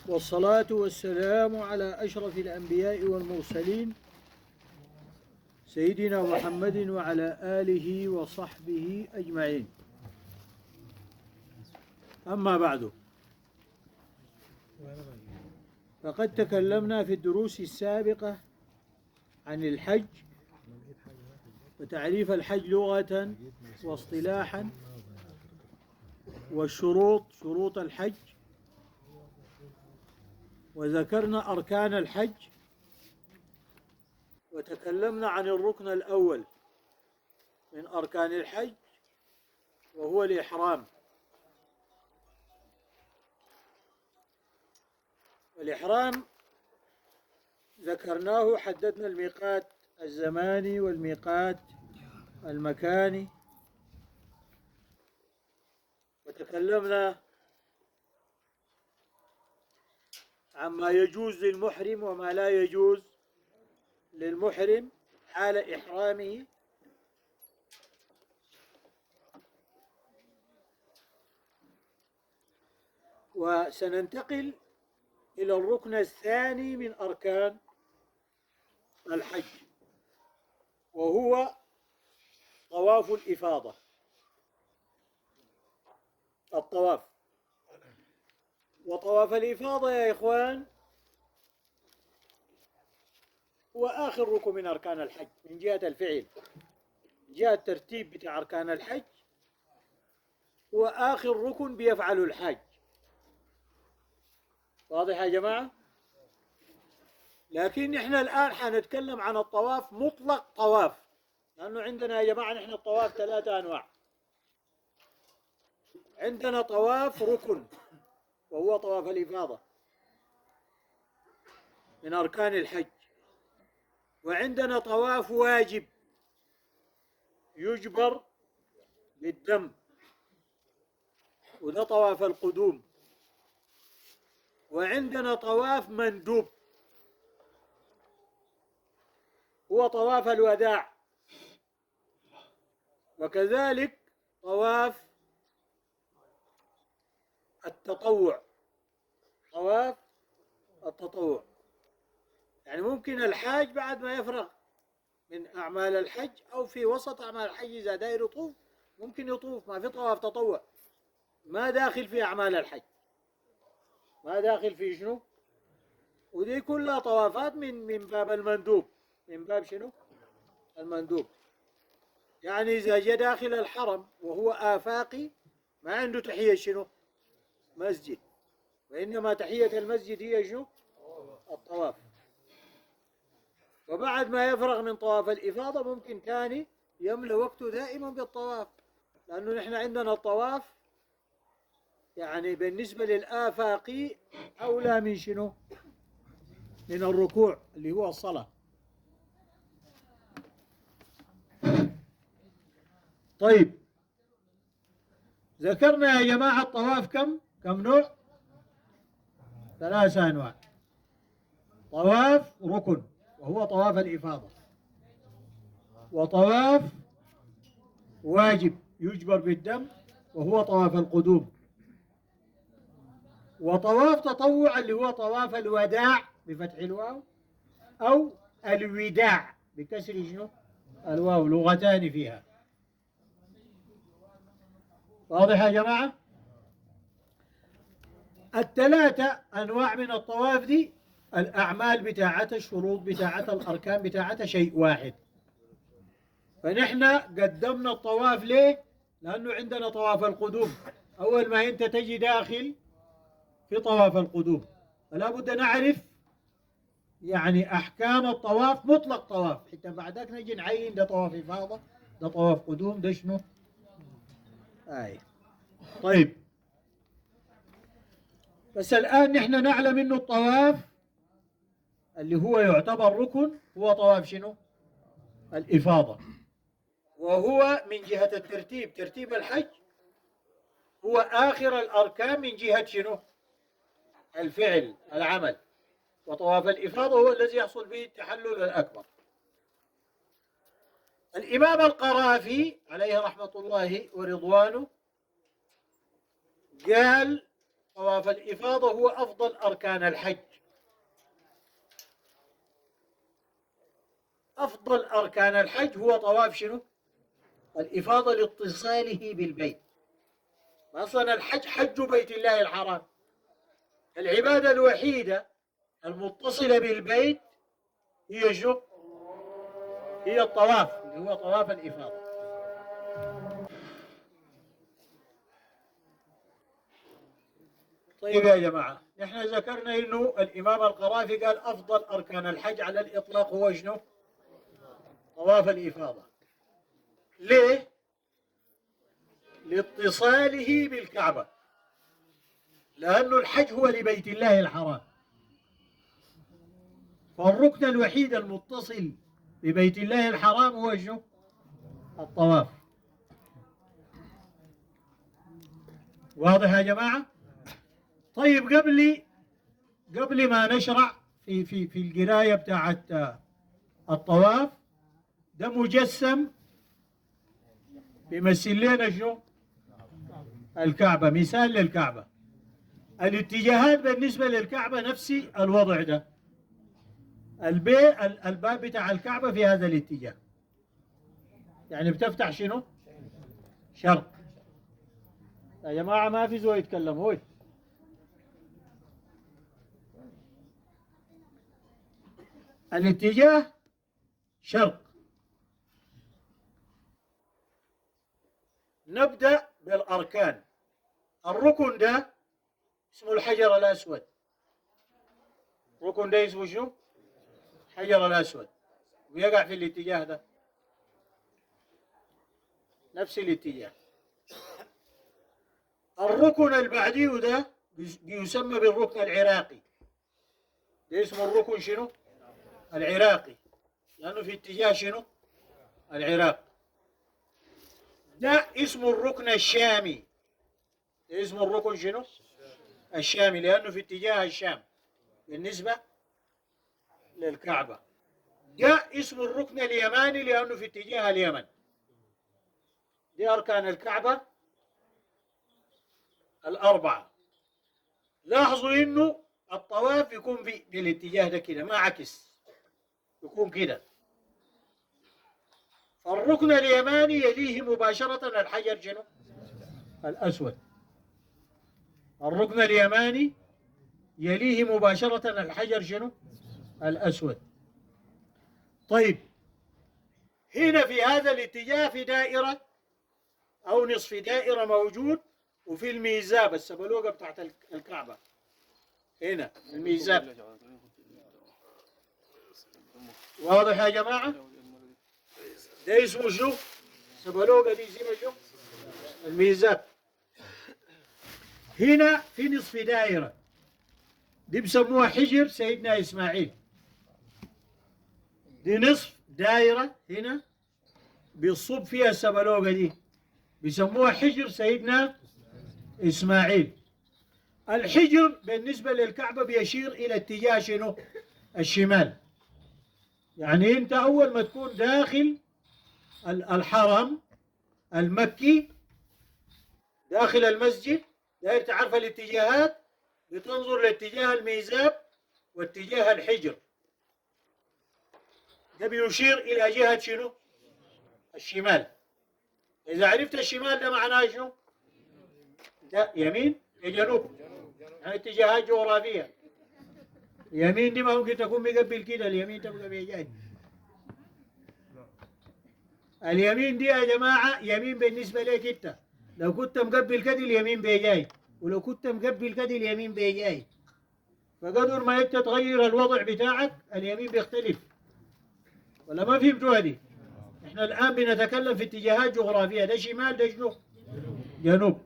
والصلاة والسلام على أشرف الأنبياء والمرسلين سيدنا محمد وعلى آله وصحبه أجمعين. أما بعد، فقد تكلمنا في الدروس السابقة عن الحج وتعريف الحج لغة واصطلاحا، والشروط، شروط الحج، وذكرنا أركان الحج، وتكلمنا عن الركن الأول من أركان الحج وهو الإحرام. والإحرام ذكرناه، حددنا الميقات الزماني والميقات المكاني، وتكلمنا عما يجوز للمحرم وما لا يجوز للمحرم حال إحرامه. وسننتقل إلى الركن الثاني من أركان الحج وهو طواف الإفاضة. الطواف، وطواف الإفاضة يا إخوان هو آخر ركن من أركان الحج من جهة الفعل، جهة الترتيب بتاع أركان الحج، هو آخر ركن بيفعله الحاج. واضح يا جماعة؟ لكن إحنا الآن حنتكلم عن الطواف مطلق طواف، لأنه عندنا يا جماعة نحن الطواف 3 أنواع. عندنا طواف ركن وهو طواف الإفاضة من أركان الحج، وعندنا طواف واجب يجبر بالدم وده طواف القدوم، وعندنا طواف مندوب هو طواف الوداع، وكذلك طواف التطوع. طواف التطوع يعني ممكن الحاج بعد ما يفرغ من أعمال الحج أو في وسط أعمال الحج إذا داير يطوف ممكن يطوف، ما في طواف تطوع، ما داخل في أعمال الحج، ما داخل في شنو، ودي كلها طوافات من باب المندوب. من باب شنو؟ المندوب. يعني إذا جاء داخل الحرم وهو آفاقي ما عنده تحية شنو؟ مسجد، وإنما تحية المسجد هي شنو؟ الطواف. وبعد ما يفرغ من طواف الإفاضة ممكن تاني يملأ وقته دائما بالطواف، لأنه نحن عندنا الطواف يعني بالنسبة للآفاقي أولى من شنو؟ من الركوع اللي هو الصلاة. طيب، ذكرنا يا جماعة الطواف كم نوع؟ 3 أنواع. طواف ركن وهو طواف الإفاضة، وطواف واجب يجبر بالدم وهو طواف القدوم، وطواف تطوع اللي هو طواف الوداع بفتح الواو أو الوداع بكسر شنو؟ الواو، لغتان فيها. واضح يا جماعة؟ ال3 أنواع من الطواف دي الأعمال بتاعتها، الشروط بتاعتها، الأركان بتاعتها شيء واحد. فنحن قدمنا الطواف ليه؟ لأنه عندنا طواف القدوم. أول ما أنت تجي داخل في طواف القدوم فلا بد نعرف يعني أحكام الطواف، مطلق طواف، حتى بعدك نجي نعين ده طواف إفاضة، ده طواف قدوم، ده شنو؟ طيب، بس الآن نحن نعلم إنه الطواف اللي هو يعتبر ركن هو طواف شنو؟ الإفاضة، وهو من جهة الترتيب، ترتيب الحج هو آخر الأركان من جهة شنو؟ الفعل، العمل. وطواف الإفاضة هو الذي يحصل به التحلل الأكبر. الإمام القرافي عليه رحمة الله ورضوانه قال طواف الإفاضة هو أفضل أركان الحج. أفضل أركان الحج هو طواف شنو؟ الإفاضة لاتصاله بالبيت. أصلا الحج حج بيت الله الحرام. العبادة الوحيدة المتصلة بالبيت هي شو؟ هي الطواف اللي هو طواف الإفاضة. طيب يا جماعة، نحن ذكرنا إنه الإمام القرافي قال أفضل أركان الحج على الإطلاق هو شنو؟ طواف الإفاضة. ليه؟ لاتصاله بالكعبة، لأنه الحج هو لبيت الله الحرام، فالركن الوحيد المتصل ببيت الله الحرام هو شنو؟ الطواف. واضح يا جماعة؟ طيب قبل ما نشرع في القراية بتاعت الطواف، ده مجسم بيمثل لنا شنو؟ الكعبة، مثال للكعبة. الاتجاهات بالنسبة للكعبة نفس الوضع ده. الباب بتاع الكعبة في هذا الاتجاه، يعني بتفتح شنو؟ شرق. يا جماعة ما في زول يتكلم. هو الاتجاه شرق. نبدأ بالأركان. الركن ده اسمه الحجر الأسود. الركن ده اسمه شو؟ الحجر الأسود، ويقع في الاتجاه ده، نفس الاتجاه. الركن البعديه ده بيسمى بالركن العراقي. ده اسمه الركن شنو؟ العراقي، لأنه في اتجاه شنو؟ العراق. ده اسمه الركن الشامي. ده اسمه الركن شنو؟ الشامي، لأنه في اتجاه الشام بالنسبة للكعبة. ده اسمه الركن اليماني لأنه في اتجاه اليمن. دي أركان الكعبة الأربعة. لاحظوا إنه الطواف يكون في الاتجاه ده كده، ما عكس، يكون كده. فالركن اليماني يليه مباشرة الحجر شنو؟ الأسود. الركن اليماني يليه مباشرة الحجر شنو؟ الأسود. طيب، هنا في هذا الاتجاه في دائرة أو نصف دائرة موجود، وفي الميزاب السبلوقة بتاعت الكعبة. هنا الميزاب. واضح يا جماعة؟ ده اسمه شو؟ سبلوقة دي اسمها شو؟ الميزاب. هنا في نصف دائرة دي بسموها حجر سيدنا إسماعيل. دي نصف دائرة هنا بيصب فيها السبلوقة دي، بيسموها حجر سيدنا إسماعيل. الحجر بالنسبة للكعبة بيشير إلى اتجاه شنو؟ الشمال. يعني أنت أول ما تكون داخل الحرم المكي، داخل المسجد، داير تعرف الاتجاهات، بتنظر لاتجاه الميزاب واتجاه الحجر. ده بيشير إلى جهة شنو؟ الشمال. إذا عرفت الشمال ده معناه شنو؟ ده يمين يا جنوب، يعني اتجاهات جغرافية. اليمين دي ما ممكن تكون مقبل كده، اليمين تبقى بيجاي. اليمين دي يا جماعة يمين بالنسبة لك أنت، لو كنت مقبل كده اليمين بيجاي، ولو كنت مقبل كده اليمين بيجاي. فقدر ما أنت تغير الوضع بتاعك اليمين بيختلف. ولا ما فهمتوا هذه؟ احنا الآن بنتكلم في اتجاهات جغرافية، ده شمال ده شنو؟ جنوب.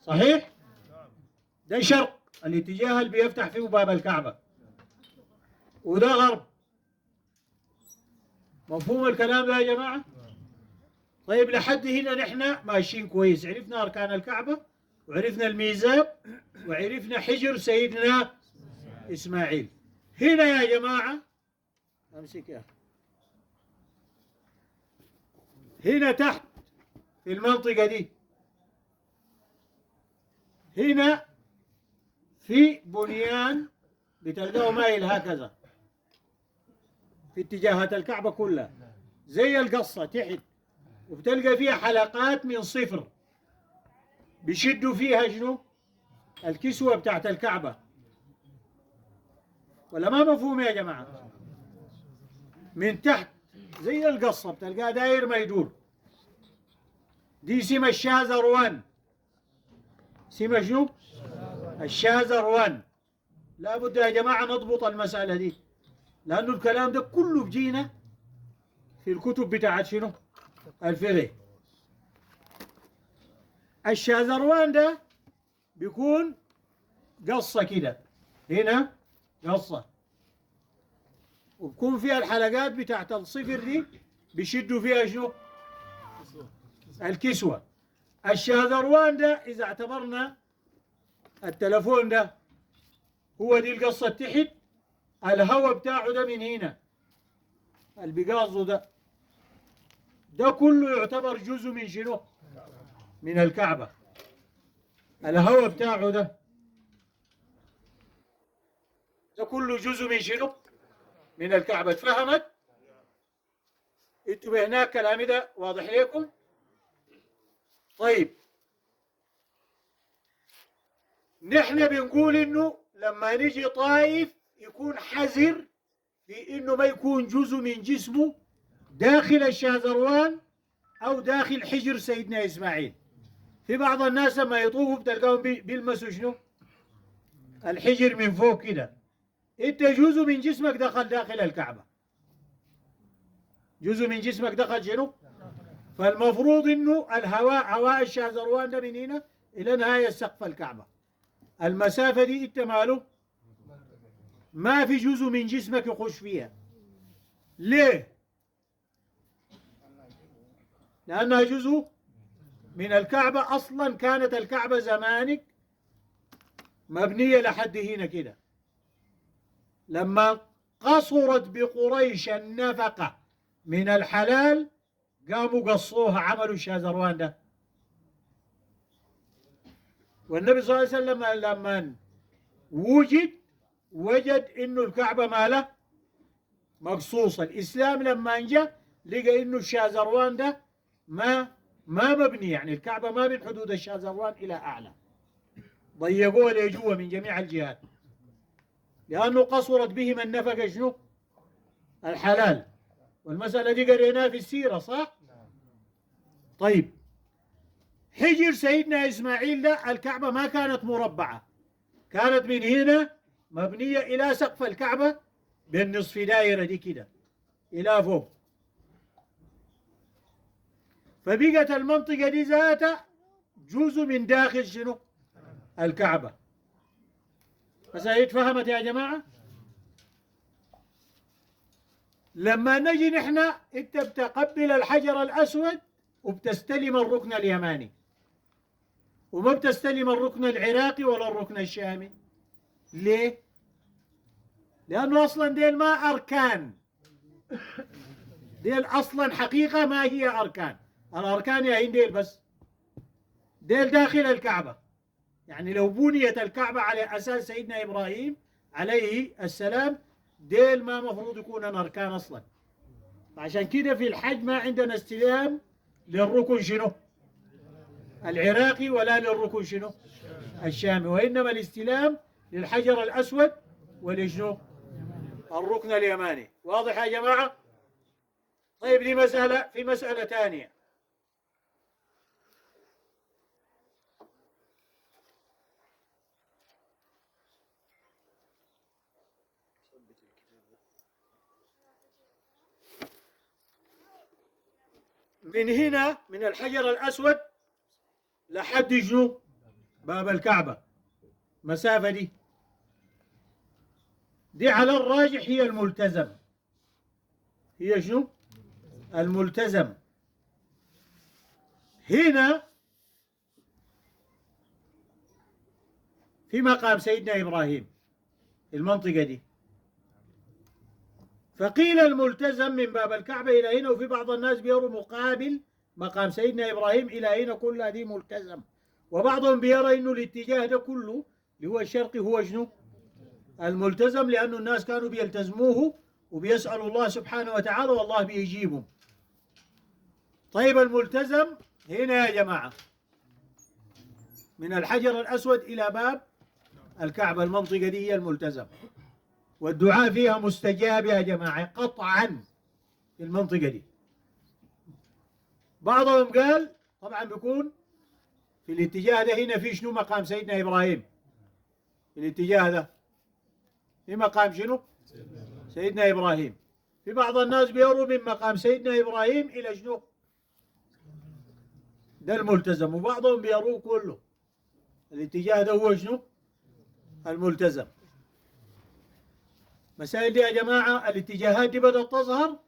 صحيح؟ ده شرق، الاتجاه اللي بيفتح فيه باب الكعبة، وده غرب. مفهوم الكلام ده يا جماعة؟ طيب لحد هنا نحن ماشيين كويس، عرفنا أركان الكعبة، وعرفنا الميزاب، وعرفنا حجر سيدنا إسماعيل. هنا يا جماعة أمسك يا هنا تحت في المنطقة دي، هنا في بنيان بتلقاه مايل هكذا في اتجاهات الكعبة كلها زي القصة تحت، وبتلقى فيها حلقات من صفر بيشدوا فيها شنو؟ الكسوة بتاعت الكعبة. ولا ما مفهوم يا جماعة؟ من تحت زي القصة بتلقاه داير ما يدور. دي سمة الشاذروان. سمة شنو؟ الشاذروان. لا بد يا جماعة نضبط المسألة دي، لأنه الكلام ده كله بجينا في الكتب بتاعت شنو؟ الفقه. الشاذروان ده بيكون قصة كده، هنا قصة، وبكون فيها الحلقات بتاعت الصفر دي بيشدوا فيها شنو؟ الكسوة. الشاذروان ده إذا اعتبرنا التلفون ده هو دي القصة تحت، الهواء بتاعه ده من هنا اللي بيقاظه ده كله يعتبر جزء من شنو؟ من الكعبة. الهواء بتاعه ده كله جزء من شنو؟ من الكعبة. اتفهمت؟ انتوا هناك كلامي ده واضح لكم؟ طيب، نحن بنقول انه لما نجي طائف يكون حذر في انه ما يكون جزء من جسمه داخل الشاذروان او داخل حجر سيدنا اسماعيل. في بعض الناس لما يطوفوا بتلقاهم بيلمسوا شنو؟ الحجر من فوق كده. انت جزء من جسمك دخل داخل الكعبة، جزء من جسمك دخل شنو؟ فالمفروض انه هواء الشاذروان ده من هنا الى نهاية سقف الكعبة. المسافة دي انت ماله؟ ما في جزء من جسمك يخش فيها. ليه؟ لأنها جزء من الكعبة. أصلا كانت الكعبة زمانك مبنية لحد هنا كده. لما قصرت بقريش النفقة من الحلال قاموا قصوها، عملوا الشاذروان ده. والنبي صلى الله عليه وسلم لما وجد انه الكعبة ماله مقصوصة. الإسلام لما جاء لقى انه الشاذروان ده ما مبني، يعني الكعبة ما من حدود الشاذروان إلى أعلى، ضيقوها لجوا من جميع الجهات، لأنه قصرت بهم النفقة شنو؟ الحلال. والمسألة دي قريناها في السيرة صح؟ طيب، حجر سيدنا إسماعيل ده الكعبة ما كانت مربعة، كانت من هنا مبنية إلى سقف الكعبة بالنصف دائرة دي كده إلى فوق. فبقت المنطقة دي ذاتها جزء من داخل شنو؟ الكعبة. بس هي اتفهمت يا جماعة؟ لما نجي نحن انت بتقبل الحجر الأسود وبتستلم الركن اليماني، وما بتستلم الركن العراقي ولا الركن الشامي. ليه؟ لأنه أصلا ديل ما أركان، ديل أصلا حقيقة ما هي أركان. الأركان يا ديل بس ديل داخل الكعبة. يعني لو بنيت الكعبة على أساس سيدنا إبراهيم عليه السلام ديل ما مفروض يكون أركان أصلا. عشان كده في الحج ما عندنا استلام للركن شنو؟ العراقي ولا للركن شنو؟ الشامي، وإنما الاستلام للحجر الأسود ولشنو؟ الركن اليماني. واضح يا جماعة؟ طيب، دي مسألة. في مسألة ثانية، من هنا من الحجر الأسود لحد شنو؟ باب الكعبة. مسافة دي على الراجح هي الملتزم. هي شنو؟ الملتزم. هنا في مقام سيدنا إبراهيم المنطقة دي، فقيل الملتزم من باب الكعبة إلى هنا، وفي بعض الناس بيروا مقابل مقام سيدنا إبراهيم إلى هنا، كلها دي ملتزم. وبعضهم بيرى إنه الاتجاه ده كله اللي هو الشرقي هو شنو؟ الملتزم، لأنه الناس كانوا بيلتزموه وبيسألوا الله سبحانه وتعالى والله بيجيبهم. طيب الملتزم هنا يا جماعة من الحجر الأسود إلى باب الكعبة، المنطقة دي هي الملتزم، والدعاء فيها مستجاب يا جماعة قطعا في المنطقة دي. بعضهم قال طبعا بيكون في الاتجاه ده هنا في شنو مقام سيدنا إبراهيم، في الاتجاه ده في مقام شنو؟ سيدنا إبراهيم. في بعض الناس بيروا من مقام سيدنا إبراهيم إلى شنو؟ ده الملتزم. وبعضهم بيروه كله الاتجاه ده هو شنو؟ الملتزم. مسائل دي يا جماعة الاتجاهات دي بدأت تظهر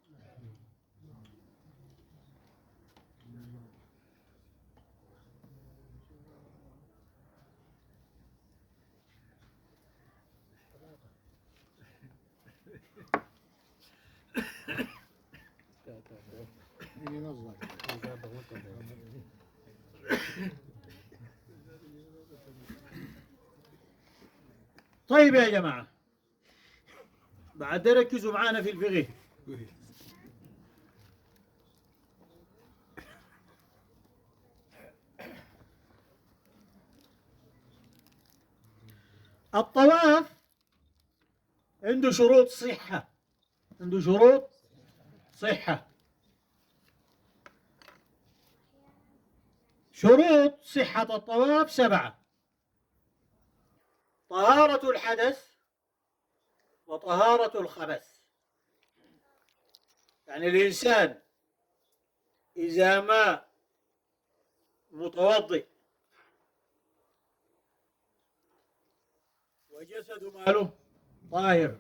طيب يا جماعة بعد ركزوا معانا في الفقه. الطواف عنده شروط صحة، عنده شروط صحة. شروط صحة الطواف 7: طهارة الحدث وطهارة الخبث. يعني الإنسان إذا ما متوضئ وجسده ماله طاهر،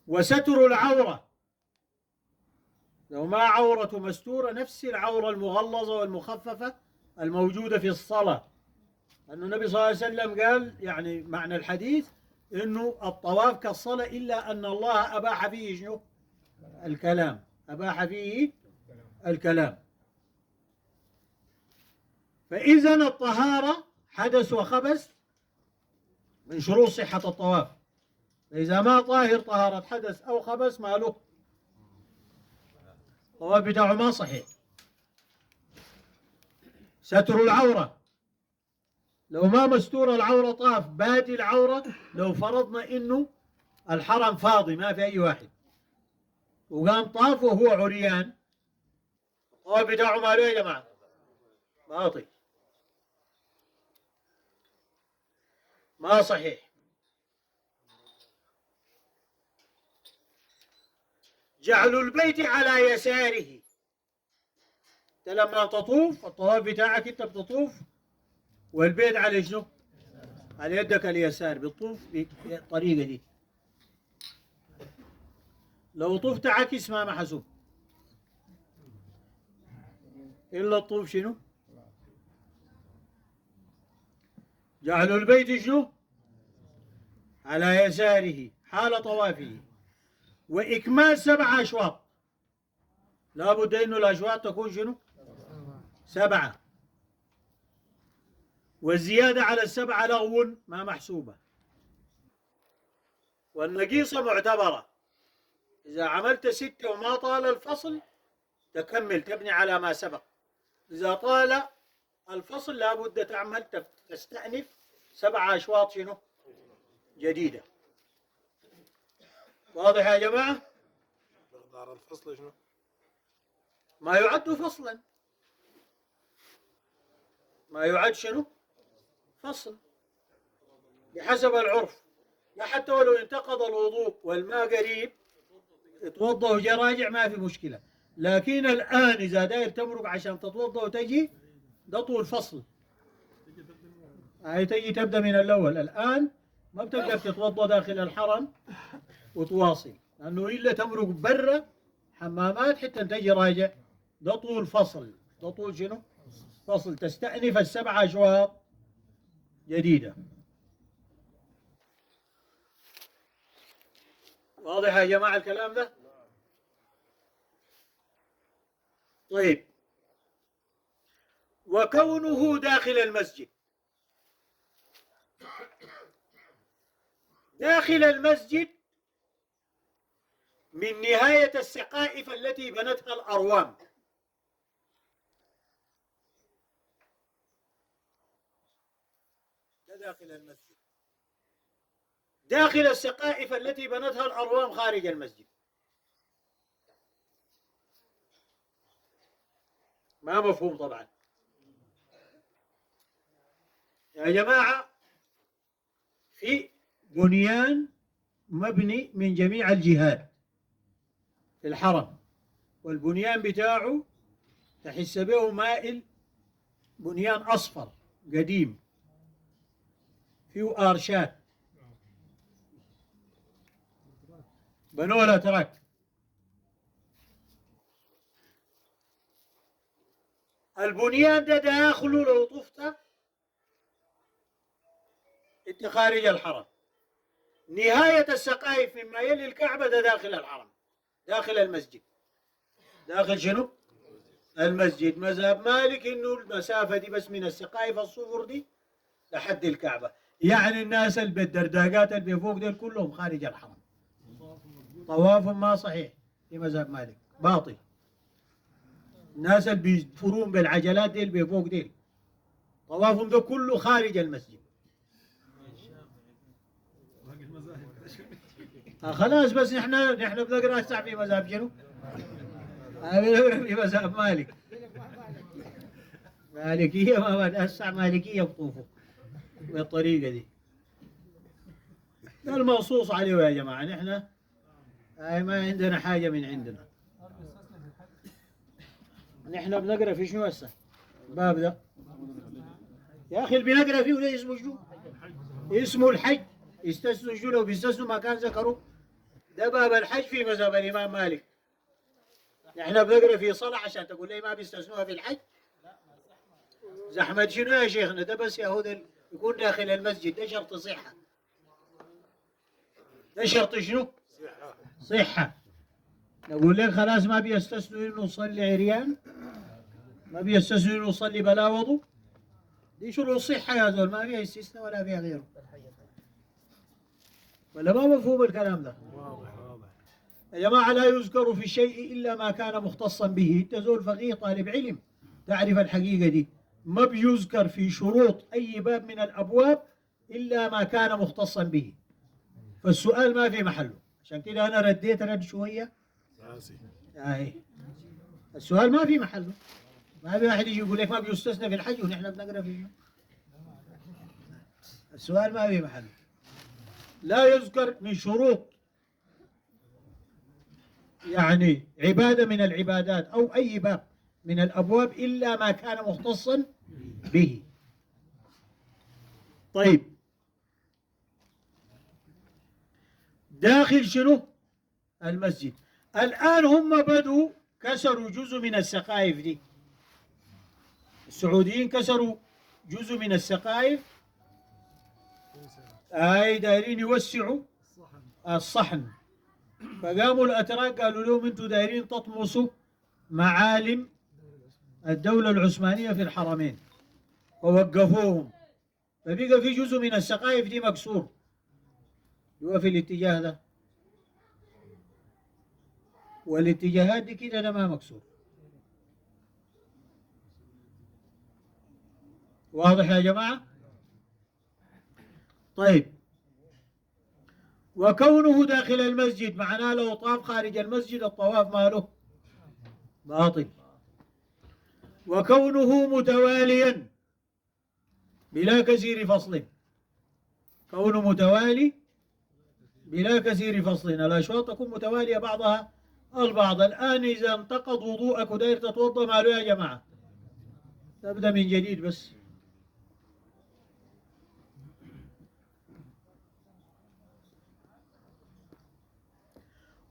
وستر العورة، لو ما عورته مستورة نفس العورة المغلظة والمخففة الموجودة في الصلاة، أن النبي صلى الله عليه وسلم قال يعني معنى الحديث إنه الطواف كالصلاة إلا أن الله أباح فيه شنو؟ الكلام، أباح فيه الكلام. فإذا الطهارة حدث وخبث من شروط صحة الطواف. فإذا ما طاهر طهارة حدث أو خبث ما له الطواف بتاعه ما صحيح. ستر العورة، لو ما مستور العورة طاف بادي العورة، لو فرضنا إنه الحرم فاضي ما في أي واحد وقام طاف وهو عريان، الطواف بتاعه ما له يا جماعة باطل ما صحيح. جعل البيت على يساره، انت لما تطوف الطواف بتاعك انت بتطوف والبيت على شنو؟ على يدك اليسار، بتطوف بالطريقة دي. لو طفت عكس ما محسوب إلا الطوف شنو؟ جعل البيت شنو؟ على يساره حال طوافه. وإكمال 7 أشواط، لابد إنه الأشواط تكون شنو؟ 7. والزيادة على ال7 لغو ما محسوبة. والنقيصة معتبرة، إذا عملت 6 وما طال الفصل تكمل تبني على ما سبق. إذا طال الفصل لابد تعمل تستأنف 7 أشواط شنو؟ جديدة. واضح يا جماعة؟ مقدار الفصل شنو؟ ما يعد فصلا، ما يعد شنو؟ فصل بحسب العرف. لا حتى ولو انتقض الوضوء والماء قريب يتوضا وجا راجع ما في مشكلة، لكن الآن إذا داير تمرق عشان تتوضا وتجي ده طول فصل. هاي تجي تبدأ من الأول. الآن ما بتقدر تتوضا داخل الحرم وتواصل، لأنه إلا تمرق برا حمامات حتى تجي راجع. ده طول فصل، ده طول شنو؟ فصل تستأنف ال7 أشواط جديدة. واضح يا جماعة الكلام ده؟ طيب، وكونه داخل المسجد. داخل المسجد من نهاية السقائف التي بنتها الأروام. ده داخل المسجد. داخل السقائف التي بنتها الأروام خارج المسجد. ما مفهوم طبعا يا جماعة. في بنيان مبني من جميع الجهات في الحرم، والبنيان بتاعه تحس به مائل، بنيان أصفر قديم فيه آرشات بنوه الأتراك. البنيان ده داخله لو طفته انت خارج الحرم. نهاية السقايف مما يلي الكعبة ده داخل الحرم، داخل المسجد. داخل شنو؟ المسجد. مذهب مالك انه المسافة دي بس من السقايف الصفر دي لحد الكعبة، يعني الناس اللي بالدرداقات اللي بفوق دول كلهم خارج الحرم. طوافهم ما صحيح في مذهب مالك، باطل. الناس اللي بيدفرون بالعجلات ديل بفوق ديل طوافهم ده كله خارج المسجد. خلاص بس نحن بنقرا هسه في مذهب شنو؟ بنقرا في مذهب مالك. مالكية ما هسه مالكية بطوفوا بالطريقة دي. ده المنصوص عليه يا جماعة. نحن ما عندنا حاجة من عندنا. نحن بنقرا في شنو هسه؟ الباب ده يا أخي اللي بنقرا فيه ده اسمه شنو؟ اسمه الحج. يستثنوا شنو؟ لو بيستثنوا ما كان ذكروا. ده باب الحج في مذهب الإمام مالك. نحن بنقرا في صلاة عشان تقول لي ما بيستثنوها في الحج؟ زحمة شنو يا شيخنا؟ ده بس يهود يكون داخل المسجد، ده شرط صحة. ده شرط شنو؟ صحة. نقول لك خلاص ما بيستثنوا انه يصلي عريان، ما بيستثنوا انه يصلي بلا وضوء. دي شروط صحة يا زول، ما فيها استثناء ولا فيها غيره. ولا ما مفهوم الكلام ده؟ يا جماعة لا يذكر في الشيء إلا ما كان مختصا به. أنت زول فقيه طالب علم تعرف الحقيقة دي. ما بيذكر في شروط أي باب من الأبواب إلا ما كان مختصا به. فالسؤال ما في محله. عشان كده أنا رديت رد شوية. السؤال ما في محله. ما في واحد يجي يقول لك ما بيستثنى في الحج ونحن بنقرا فيه. السؤال ما في محله. لا يذكر من شروط يعني عبادة من العبادات أو أي باب من الأبواب إلا ما كان مختصا به. طيب، داخل شنو؟ المسجد. الآن هم بدوا كسروا جزء من السقايف دي. السعوديين كسروا جزء من السقايف. دايرين يوسعوا الصحن. فقاموا الأتراك قالوا لهم انتم دايرين تطمسوا معالم الدولة العثمانية في الحرمين، فوقفوهم. فبقى في جزء من السقايف دي مكسور، هو في الاتجاه ده، والاتجاهات دي كده ده ما مكسور. واضح يا جماعة؟ طيب، وكونه داخل المسجد معناه لو طاف خارج المسجد الطواف ماله باطل. وكونه متواليا بلا كثير فصل. كونه متوالي بلا كثير فصل. الأشواط تكون متوالية بعضها البعض. الآن إذا انتقض وضوءك وداير تتوضأ ماله يا جماعة؟ تبدأ من جديد بس.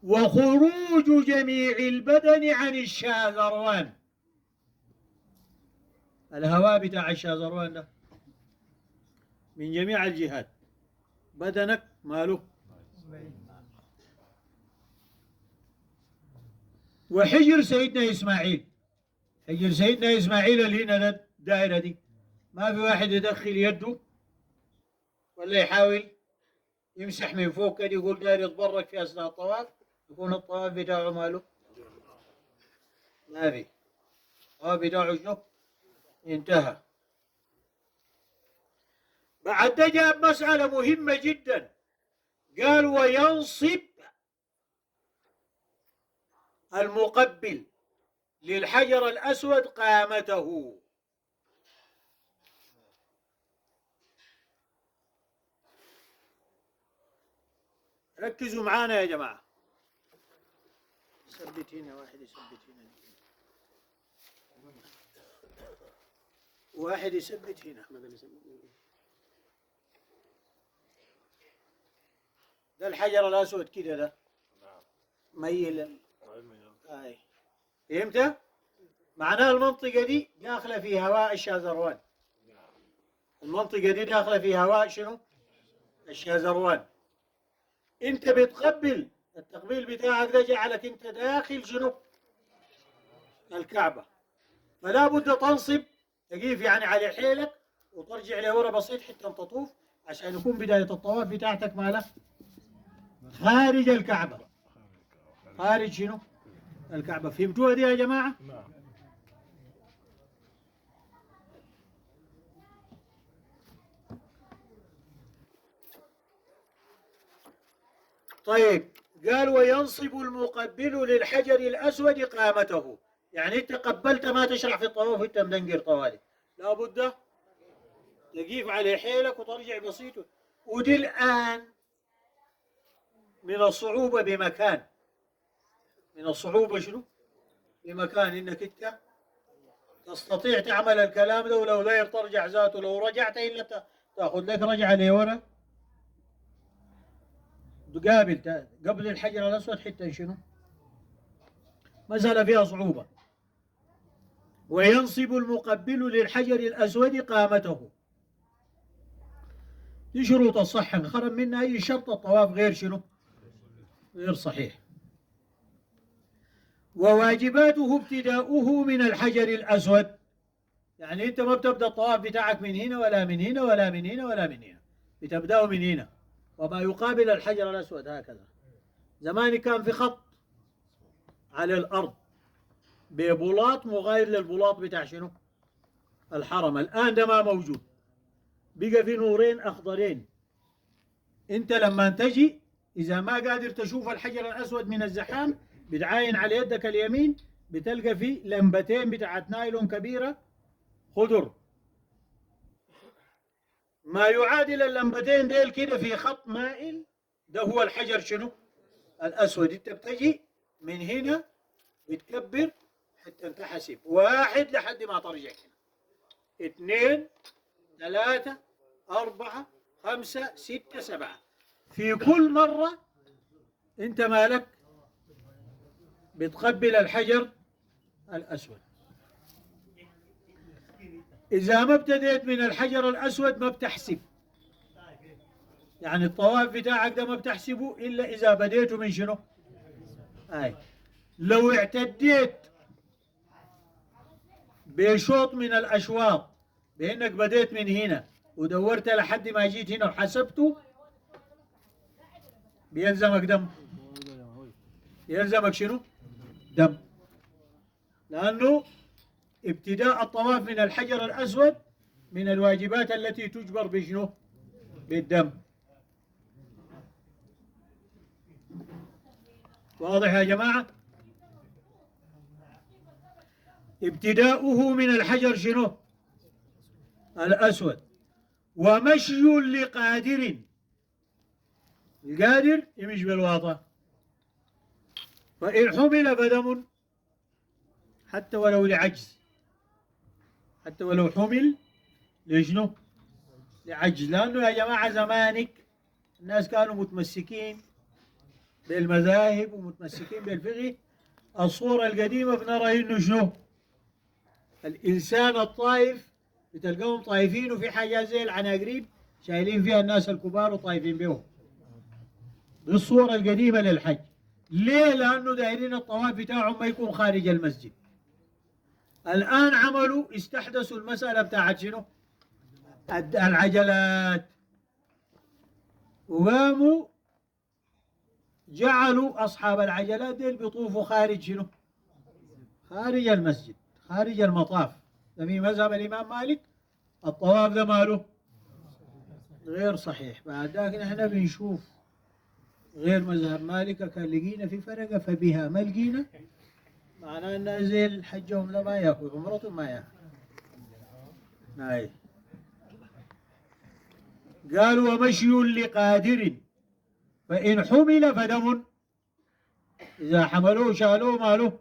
وخروج جميع البدن عن الشاذروان. الهواء بتاع الشاذروان ده من جميع الجهات، بدنك ماله. وحجر سيدنا إسماعيل حجر سيدنا إسماعيل اللي هنا الدائرة دي، ما في واحد يدخل يده ولا يحاول يمسح من فوق كده يقول داير يتبرك في أثناء الطواف، يكون الطواف بتاعه ماله؟ ما في. الطواف بتاعه شنو؟ انتهى. بعد ده جاب مسألة مهمة جدا، قال وينصب المقبل للحجر الأسود قامته. ركزوا معانا يا جماعة. ثبت هنا واحد، يثبت هنا واحد، يثبت هنا. ده الحجر الأسود كده، ده ميل. هاي فهمت؟ معناه المنطقة دي داخلة في هواء الشاذروان. المنطقة دي داخلة في هواء شنو؟ الشاذروان. انت بتقبل، التقبيل بتاعك ده جعلك انت داخل شنو؟ الكعبة. فلا بد تنصب، تقيف يعني على حيلك وترجع لورا بسيط حتى تطوف، عشان يكون بداية الطواف بتاعتك ماله؟ خارج الكعبة. خارج شنو؟ الكعبة. فهمتوها دي يا جماعة؟ نعم. طيب، قال وينصب المقبل للحجر الأسود قامته. يعني انت قبلت ما تشرع في الطواف وانت مدنقر طوالي، لابد تقيف على حيلك وترجع بسيط. ودي الآن من الصعوبة بمكان، من الصعوبة شنو؟ بمكان انك انت تستطيع تعمل الكلام ده، ولو داير ترجع ذاته، لو رجعت الا تاخذ لك رجعه لورا، تقابل قبل الحجر الاسود حتى شنو؟ مسألة فيها صعوبة. وينصب المقبل للحجر الاسود قامته. دي شروط الصحة، انخرم منها اي شرط الطواف غير شنو؟ غير صحيح. وواجباته ابتداؤه من الحجر الاسود. يعني انت ما بتبدا الطواف بتاعك من هنا ولا من هنا ولا من هنا ولا من هنا، بتبداه من هنا وما يقابل الحجر الاسود هكذا. زمان كان في خط على الارض ببلاط مغاير للبلاط بتاع شنو؟ الحرم. الان ده ما موجود، بقى في نورين اخضرين. انت لما تجي اذا ما قادر تشوف الحجر الاسود من الزحام، بتعاين على يدك اليمين بتلقى في لمبتين بتاعت نايلون كبيره خضر، ما يعادل اللمبتين ديل كده في خط مائل، ده هو الحجر شنو؟ الأسود. أنت بتجي من هنا بتكبر حتى تنحسب واحد لحد ما ترجع هنا، اثنين، ثلاثة، أربعة، خمسة، ستة، سبعة. في كل مرة أنت مالك بتقبل الحجر الأسود. إذا ما ابتديت من الحجر الأسود ما بتحسب، يعني الطواف بتاعك ده ما بتحسبه إلا إذا بديته من شنو؟ لو اعتديت بشوط من الأشواط بأنك بديت من هنا ودورت لحد ما جيت هنا وحسبته، بيلزمك دم. يلزمك شنو؟ دم. لأنه ابتداء الطواف من الحجر الأسود من الواجبات التي تجبر بشنو؟ بالدم. واضح يا جماعة؟ ابتداؤه من الحجر شنو؟ الأسود. ومشي لقادر، القادر يمشي بالواطة. فإن حمل فدم، حتى ولو لعجز، حتى ولو حمل لشنو؟ لعجز. لأنه يا جماعة زمانك الناس كانوا متمسكين بالمذاهب ومتمسكين بالفقه. الصورة القديمة بنرى إنه شنو؟ الإنسان الطائف بتلقاهم طايفين وفي حاجات زي العناقريب شايلين فيها الناس الكبار وطايفين بهم. دي الصورة القديمة للحج. ليه؟ لأنه دايرين الطواف بتاعهم ما يكون خارج المسجد. الآن عملوا استحدثوا المسألة بتاعت شنو؟ العجلات، وقاموا جعلوا أصحاب العجلات ديل بيطوفوا خارج شنو؟ خارج المسجد، خارج المطاف. ده في مذهب الإمام مالك الطواف ده ماله؟ غير صحيح. بعد ذاك نحن بنشوف غير مذهب مالك كان لقينا في فرقة فبها، ما لقينا معناه الناس زي حجهم ده ما ياكل، عمرتهم ما ياكل. قالوا ومشي لقادر فإن حمل فدم، إذا حملوه شالوه ماله؟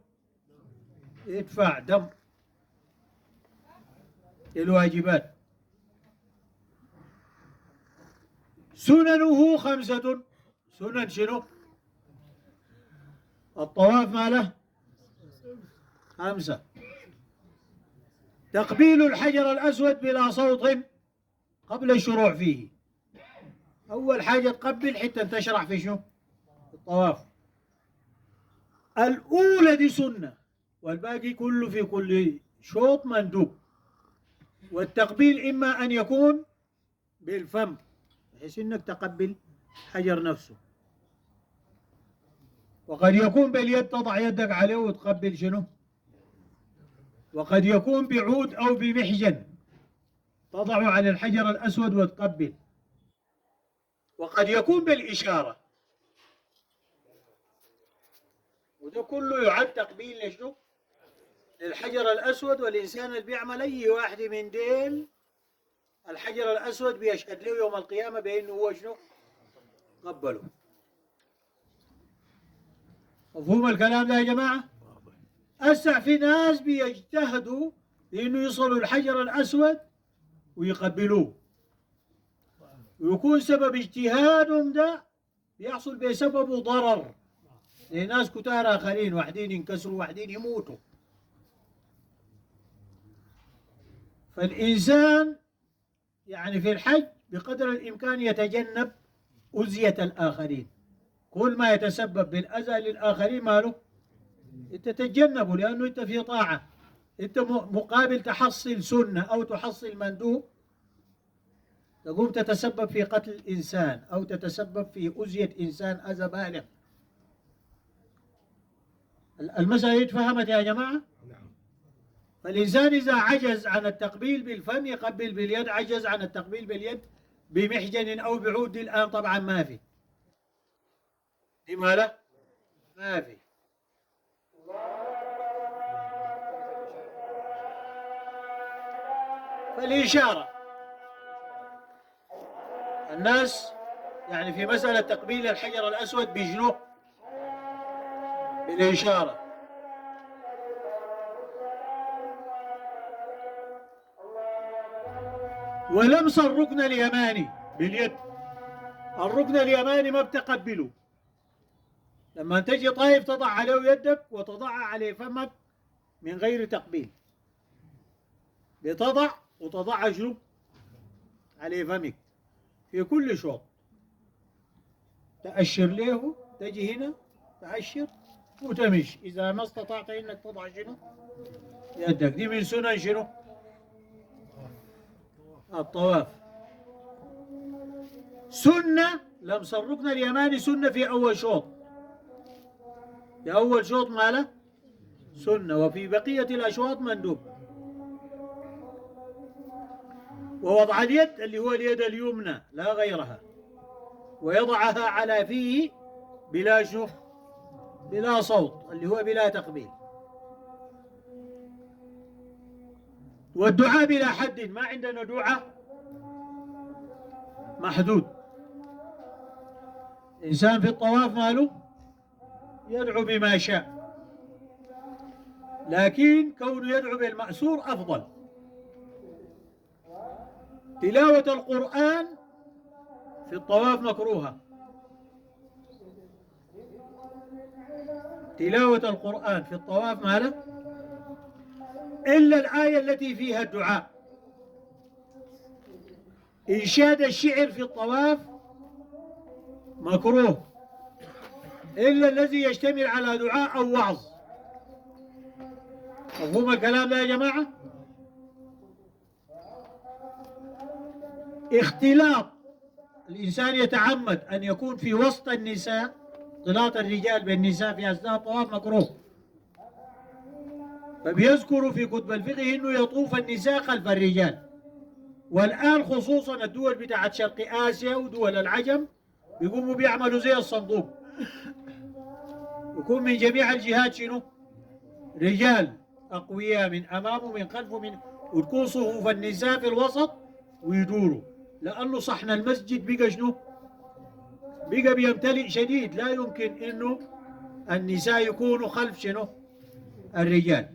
يدفع دم. الواجبات سننه 5. سنن شنو؟ الطواف ماله 5. تقبيل الحجر الأسود بلا صوت قبل الشروع فيه. أول حاجة تقبل حتى تشرع في شنو؟ الطواف. الأولى دي سنة، والباقي كله في كل شوط مندوب. والتقبيل إما أن يكون بالفم بحيث إنك تقبل حجر نفسه، وقد يكون باليد تضع يدك عليه وتقبل شنو؟ وقد يكون بعود أو بمحجن تضع على الحجر الأسود وتقبل، وقد يكون بالإشارة، وده كله يعد تقبيل لشنو؟ للحجر الأسود. والإنسان اللي بيعمل أي واحد من ديل الحجر الأسود بيشهد له يوم القيامة بأنه هو شنو؟ قبله. مفهوم الكلام ده يا جماعة؟ هسه في ناس بيجتهدوا لأنه يصلوا الحجر الأسود ويقبلوه، ويكون سبب اجتهادهم ده بيحصل بسببه ضرر لناس كتار آخرين، واحدين ينكسروا واحدين يموتوا. فالإنسان يعني في الحج بقدر الإمكان يتجنب أذية الآخرين. كل ما يتسبب بالأذى للآخرين ماله؟ أنت تتجنبه، لأنه أنت في طاعة، أنت مقابل تحصل سنة أو تحصل مندوب تقوم تتسبب في قتل إنسان أو تتسبب في أذية إنسان أذى بالغ. المسألة يتفهمت يا جماعة؟ فالإنسان إذا عجز عن التقبيل بالفم يقبل باليد، عجز عن التقبيل باليد بمحجن أو بعود. الآن طبعا ما في، لماذا؟ ما في. فالإشارة الناس يعني في مسألة تقبيل الحجر الأسود بيجنوه بالإشارة. ولمس الركن اليماني باليد. الركن اليماني ما بتقبله. لما تجي طايف تضع عليه يدك وتضعها عليه فمك من غير تقبيل، بتضع وتضع شنو؟ عليه فمك في كل شوط. تأشر له، تجي هنا تأشر وتمشي. إذا ما استطعت إنك تضع شنو؟ يدك. دي من سنن شنو؟ الطواف. سنة لمس الركن اليماني سنة في أول شوط. في أول شوط ماله سنة، وفي بقية الأشواط مندوب. ووضع اليد اللي هو اليد اليمنى لا غيرها، ويضعها على فيه بلا شو؟ بلا صوت، اللي هو بلا تقبيل. والدعاء بلا حد، ما عندنا دعاء محدود. إنسان في الطواف ماله يدعو بما شاء، لكن كونه يدعو بالمأسور أفضل. تلاوة القرآن في الطواف مكروهة. تلاوة القرآن في الطواف ماله إلا الآية التي فيها الدعاء. إنشاد الشعر في الطواف مكروه إلا الذي يشتمل على دعاء أو وعظ. مفهوم الكلام ده يا جماعة؟ اختلاط الإنسان يتعمد أن يكون في وسط النساء، اختلاط الرجال بالنساء في أثناء الطواف مكروه. فبيذكروا في كتب الفقه أنه يطوف النساء خلف الرجال. والآن خصوصا الدول بتاعت شرق آسيا ودول العجم بيقوموا بيعملوا زي الصندوق، يكون من جميع الجهات شنو؟ رجال أقوياء من أمامه ومن خلفه، وتكون صفوف النساء في الوسط ويدوروا، لأنه صحن المسجد بقى شنو؟ بقى بيمتلئ شديد، لا يمكن إنه النساء يكونوا خلف شنو؟ الرجال.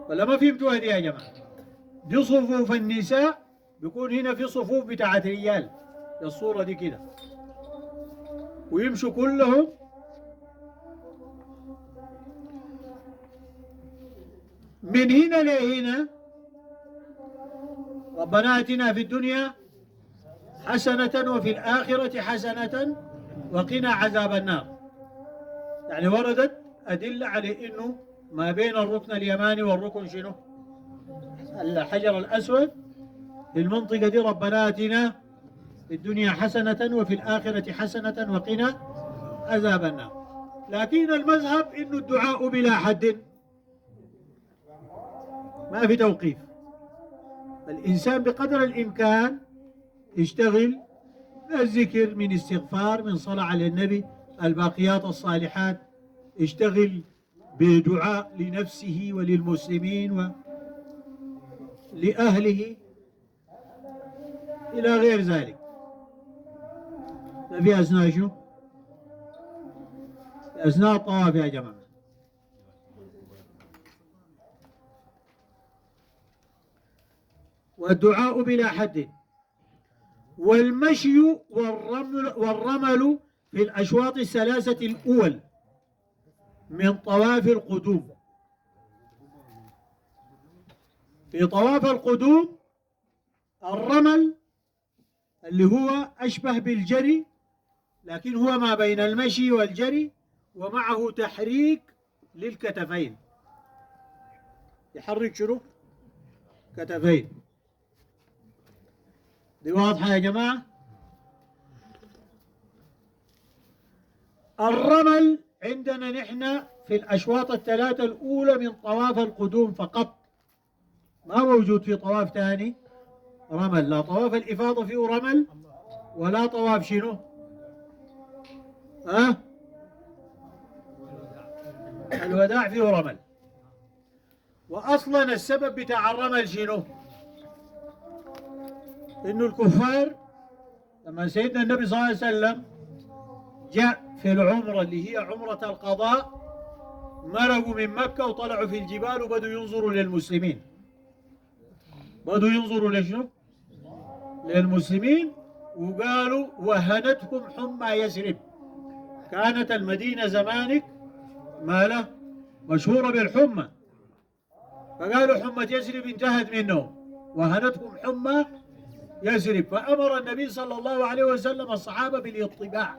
ولا ما فهمتوا هذه يا جماعة؟ دي صفوف النساء بيكون هنا في صفوف بتاعت رجال، الصورة دي كده، ويمشوا كلهم من هنا لهنا. ربنا آتنا في الدنيا حسنة وفي الآخرة حسنة وقنا عذاب النار. يعني وردت أدلة على إنه ما بين الركن اليماني والركن شنو؟ الحجر الأسود، في المنطقة دي ربنا آتنا في الدنيا حسنة وفي الآخرة حسنة وقنا عذاب النار. لكن المذهب إنه الدعاء بلا حد، ما في توقيف. الإنسان بقدر الإمكان يشتغل الذكر من استغفار، من صلاة على النبي، الباقيات الصالحات، يشتغل بدعاء لنفسه وللمسلمين ولأهله إلى غير ذلك. في أثناء شنو؟ في أثناء الطواف يا جماعة. والدعاء بلا حد. والمشي والرمل في الأشواط الثلاثة الأول من طواف القدوم. في طواف القدوم الرمل اللي هو أشبه بالجري، لكن هو ما بين المشي والجري، ومعه تحريك للكتفين، يحرك شنو؟ كتفين. دي واضحة يا جماعة؟ الرمل عندنا نحن في الأشواط الثلاثة الأولى من طواف القدوم فقط، ما موجود في طواف ثاني رمل، لا طواف الإفاضة فيه رمل ولا طواف شنو؟ الوداع فيه رمل. وأصلا السبب بتاع الرمل شنو؟ إنه الكفار لما سيدنا النبي صلى الله عليه وسلم جاء في العمرة اللي هي عمرة القضاء، مرقوا من مكة وطلعوا في الجبال وبدوا ينظروا للمسلمين. بدوا ينظروا لشنو؟ للمسلمين، وقالوا وهنتهم حمى يثرب. كانت المدينة زمانك ماله مشهورة بالحمى، فقالوا حمى يثرب انتهت منهم، وهنتهم حمى يثرب. فأمر النبي صلى الله عليه وسلم الصحابة بالاطباع.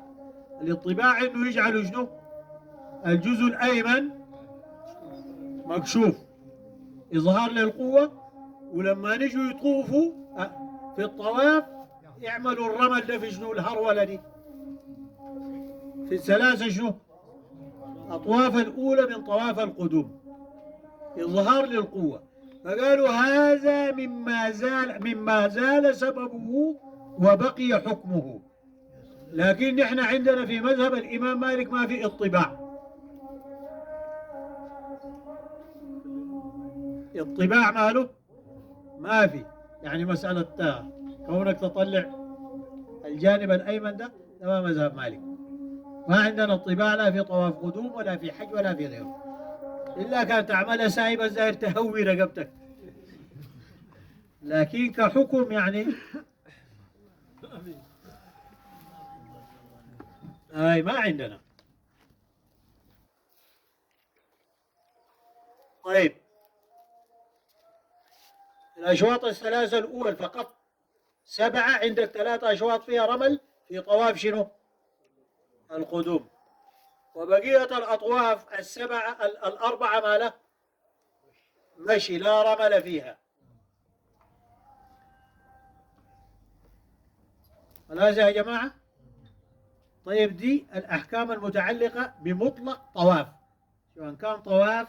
الاطباع انه يجعلوا شنو؟ الجزء الأيمن مكشوف، إظهار للقوة. ولما نجوا يطوفوا في الطواف يعملوا الرمل ده في شنو؟ الهرولة دي في الثلاثة شنو؟ أطواف الأولى من طواف القدوم، إظهار للقوة. فقالوا هذا مما زال سببه وبقي حكمه. لكن نحن عندنا في مذهب الإمام مالك ما في اطباع. اطباع ماله ما في، يعني مسألة كونك تطلع الجانب الأيمن ده ما مذهب مالك. ما عندنا اطباع لا في طواف قدوم ولا في حج ولا في غيره، إلا كان تعملها سايبة الزاهر تهوي رقبتك، لكن كحكم يعني ما عندنا. طيب الأشواط الثلاثة الأول فقط 7، عندك 3 أشواط فيها رمل في طواف شنو؟ القدوم. وبقية الأطواف السبعة الأربعة ما له مشي لا رمل فيها. خلاص يا جماعة. طيب دي الأحكام المتعلقة بمطلق طواف، سواء كان طواف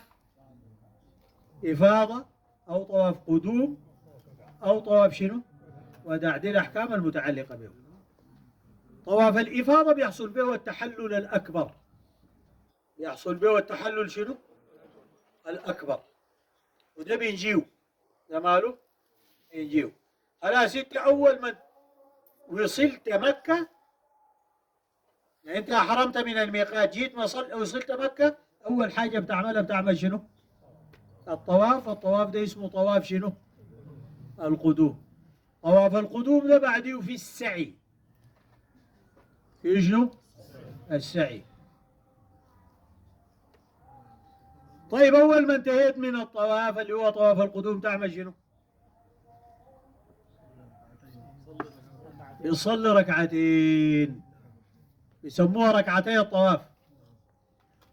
إفاضة أو طواف قدوم أو طواف شنو؟ ودع. دي الأحكام المتعلقة به. طواف الإفاضة بيحصل به التحلل الأكبر، يحصل به التحلل شنو؟ الأكبر، وده بينجيو، ده ماله؟ بينجيو. خلاص أنت أول ما وصلت مكة، يعني أنت أحرمت من الميقات، جيت وصلت مكة، أول حاجة بتعملها بتعمل شنو؟ الطواف. الطواف ده اسمه طواف شنو؟ القدوم. طواف القدوم ده بعديه في السعي. في شنو؟ السعي. طيب أول ما انتهيت من الطواف اللي هو طواف القدوم تعمل شنو؟ يصلي ركعتين، يسموها ركعتي الطواف.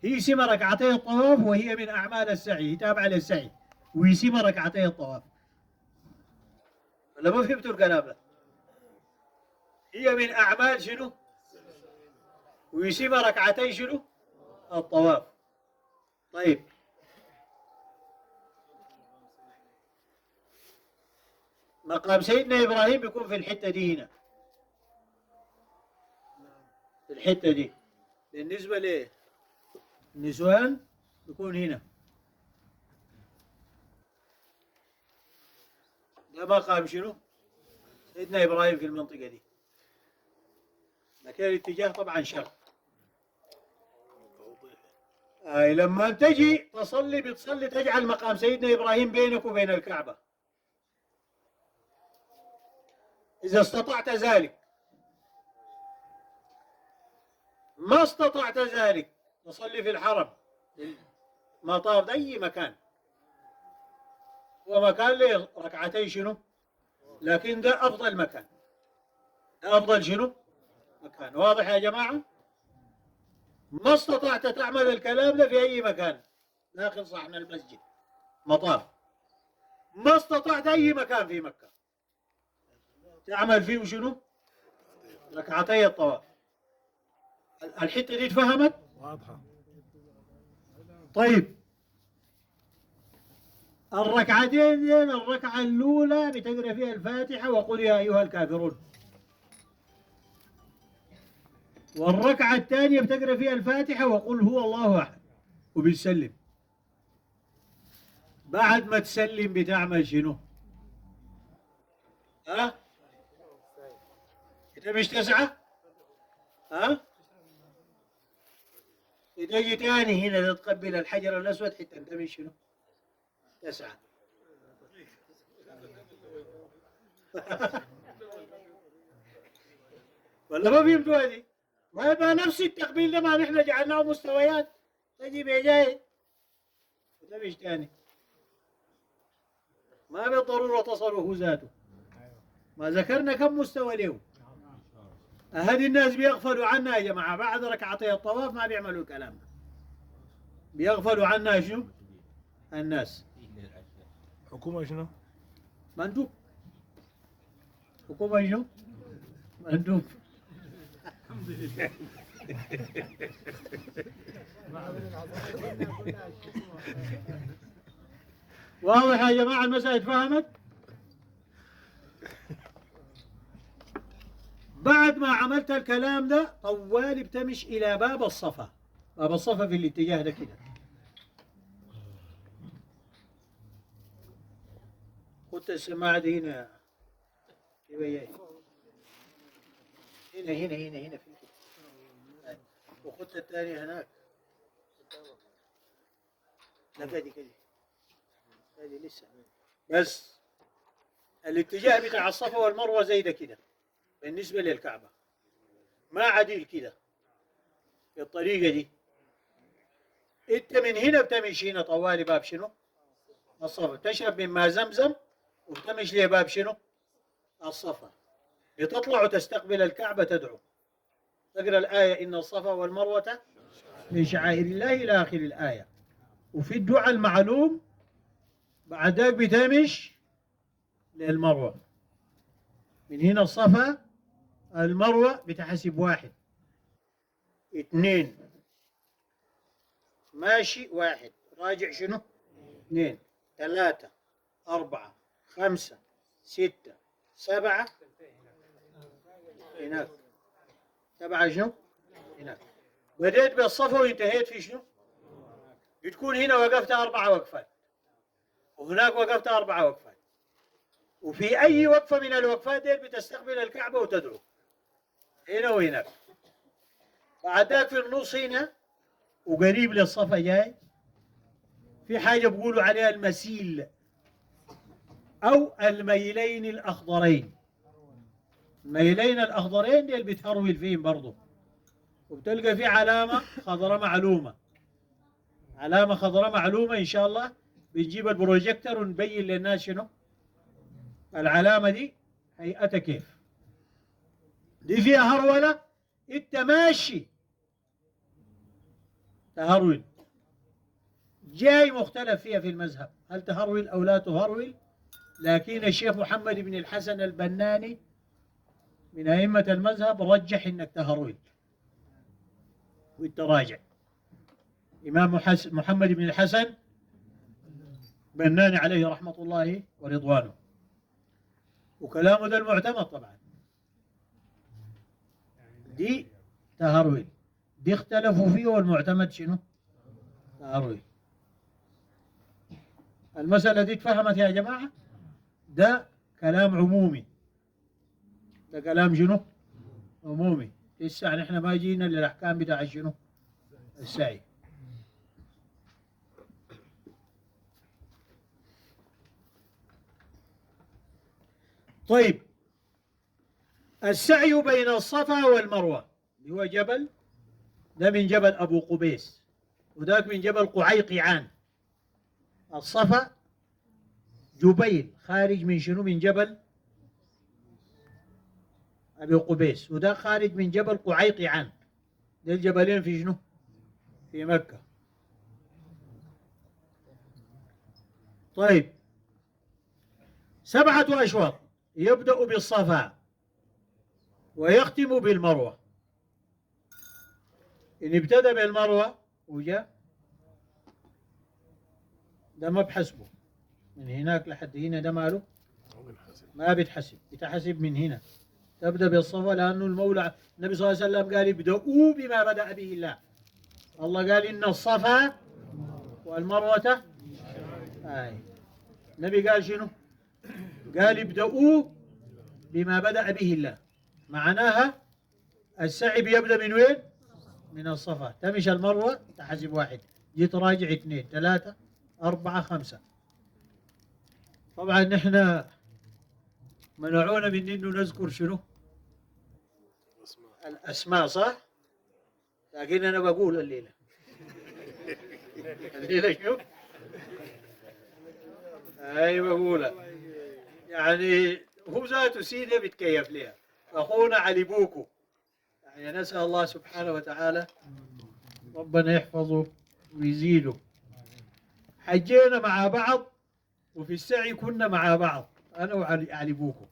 هي اسمها ركعتي الطواف، وهي من أعمال السعي، هي تابعة للسعي، ويسمى ركعتي الطواف. ولا ما فهمتوا الكلام ده؟ هي من أعمال شنو؟ ويسمى ركعتي شنو؟ الطواف. طيب مقام سيدنا إبراهيم بيكون في الحتة دي هنا، في الحتة دي. بالنسبة للنسوان بيكون هنا. ده مقام شنو؟ سيدنا إبراهيم في المنطقة دي. لكن الاتجاه طبعا شرق. لما تجي تصلي بتصلي تجعل مقام سيدنا إبراهيم بينك وبين الكعبة إذا استطعت ذلك. ما استطعت ذلك تصلي في الحرم، مطار، ده أي مكان، هو مكان له ركعتين شنو؟ لكن ده أفضل مكان، ده أفضل شنو؟ مكان. واضح يا جماعة؟ ما استطعت تعمل الكلام ده في أي مكان داخل صحن المسجد، مطار، ما استطعت أي مكان في مكة تعمل فيه شنو؟ ركعتي الطواف. الحتة دي اتفهمت؟ واضحة. طيب الركعتين دي، الركعة الأولى بتقرأ فيها الفاتحة وقل يا أيها الكافرون، والركعة الثانية بتقرأ فيها الفاتحة وقل هو الله أحد، وبتسلم. بعد ما تسلم بتعمل شنو؟ ها؟ أنت مش تسعة؟ ها؟ تجي تاني هنا تتقبل الحجر الأسود حتى أنت مش شنو؟ تسعة. ولا ما فهمتوا هذه؟ ما يبقى نفس التقبيل ده، ما نحن جعلناه مستويات، تجي بجاي وده مش تاني. ما بالضرورة تصله هو ذاته. ما ذكرنا كم مستوى له. هذه الناس بيغفلوا عنها يا جماعة، بعد ركعتي الطواف ما بيعملوا الكلام ده، بيغفلوا عنها. شنو الناس؟ حكومة شنو؟ مندوب. حكومة شنو؟ مندوب. واضح يا جماعة المسألة فهمت؟ بعد ما عملت الكلام ده طوالي بتمش إلى باب الصفا. باب الصفا في الاتجاه ده كده. خدت السماعة دي هنا، هنا في الكتاب. وخدت الثانية هناك. لا كده هذه لسه. بس الاتجاه بتاع الصفا والمروة زي ده كده بالنسبة للكعبة، ما عديل كده بالطريقة دي. انت من هنا بتمشي هنا طوالي باب شنو؟ الصفا. تشرب من ماء زمزم وبتمشي لباب شنو؟ الصفا. بتطلع وتستقبل الكعبة، تدعو، تقرأ الآية إن الصفا والمروة من شعائر الله إلى آخر الآية. وفي الدعاء المعلوم بعد ذلك بتمش للمروة، من هنا الصفا المروة بتحسب 1 2 ماشي 1 راجع شنو 2 3 4 5 6 7 هناك 7 شنو هناك. بديت بالصفا وانتهيت في شنو؟ بتكون هنا وقفت 4 وقفات وهناك وقفت 4 وقفات، وفي أي وقفة من الوقفات دي بتستقبل الكعبة وتدعو هنا وهناك. بعد ذاك في النص هنا وقريب للصفا جاي في حاجة بيقولوا عليها المسيل أو الميلين الأخضرين. الميلين الأخضرين دي اللي بتهرول فيهم برضه، وبتلقى في علامة خضراء معلومة، علامة خضراء معلومة. إن شاء الله بنجيب البروجيكتور ونبين للناس شنو العلامة دي هيئتها كيف. دي فيها هرولة، انت ماشي تهرول جاي مختلف فيها في المذهب، هل تهرول أو لا تهرول، لكن الشيخ محمد بن الحسن البناني من أئمة المذهب رجح إنك تهرول وانت راجع. إمام محمد بن الحسن بناني عليه رحمة الله ورضوانه، وكلامه ده المعتمد طبعا. دي تهرول، دي اختلفوا فيه والمعتمد شنو؟ تهرول. المسألة دي اتفهمت يا جماعة؟ ده كلام عمومي، ده كلام شنو؟ عمومي. لسه نحن ما جينا للأحكام بتاع شنو؟ السعي. طيب، السعي بين الصفا والمروة اللي هو جبل، ده من جبل أبو قبيس وذاك من جبل قعيقعان. الصفا جبيل خارج من شنو؟ من جبل أبي قبيس، وده خارج من جبل قعيقعان. ده الجبلين في شنو؟ في مكة. طيب، 7 أشواط يبدأ بالصفا ويختم بالمروة. إن ابتدى بالمروة وجاء ده ما بحسبه من هناك لحد هنا، ده ماله ما بيتحسب، بتحسب من هنا. تبدأ بالصفا لأنه المولى النبي صلى الله عليه وسلم قال ابدأوا بما بدأ به الله. الله قال إن الصفا والمروة النبي قال شنو؟ قال ابدأوا بما بدأ به الله، معناها السعي بيبدأ من وين؟ من الصفا. تمشي المروة تحسب 1، جيت راجع 2 3 4 5. طبعا نحن منعونا من انه نذكر شنو؟ الاسماء، صح؟ لكن انا بقول الليله الليله شوف اي بقولها، يعني هو ذاته سيده بيتكيف لها. اخونا علي بوكو، يعني نسال الله سبحانه وتعالى ربنا يحفظه ويزيده. حجينا مع بعض وفي السعي كنا مع بعض انا وعلي بوكو،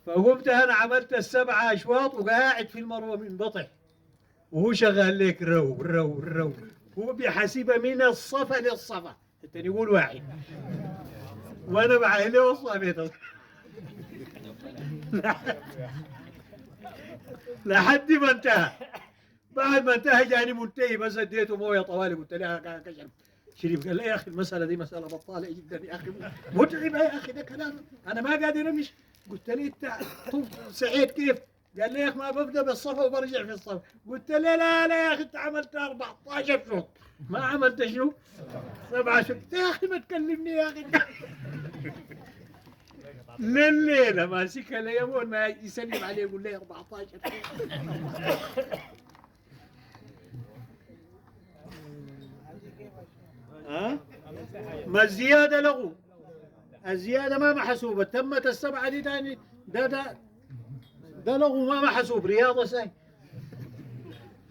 فقمت انا عملت ال7 أشواط وقاعد في المروه من بطح، وهو شغال لك رو رو رو، هو بيحاسبها من الصفا للصفا، انت يقول 1 وانا بعيني وصابيت لحد ما انتهى. بعد ما انتهى جاني منتهي بس اديته مويه طوالي، قلت له كشف شريف، قال لي يا اخي المساله دي مساله بطاله جدا يا اخي، متعبه يا اخي، ده كلام انا ما قادر امشي. قلت له انت سعيد كيف؟ قال لي يا اخي ما ببدا بالصفا وبرجع في الصفا. قلت له لا لا يا اخي انت عملت 14 شوط ما عملت شنو؟ 7 شوط يا اخي، ما تكلمني يا اخي لليله ماسكها ليمون ما يسلم عليه يقول لي 14. ها؟ ما الزيادة لغو، الزيادة ما محسوبة. تمت ال7 دي تاني، ده لغو ما محسوب، رياضة ساي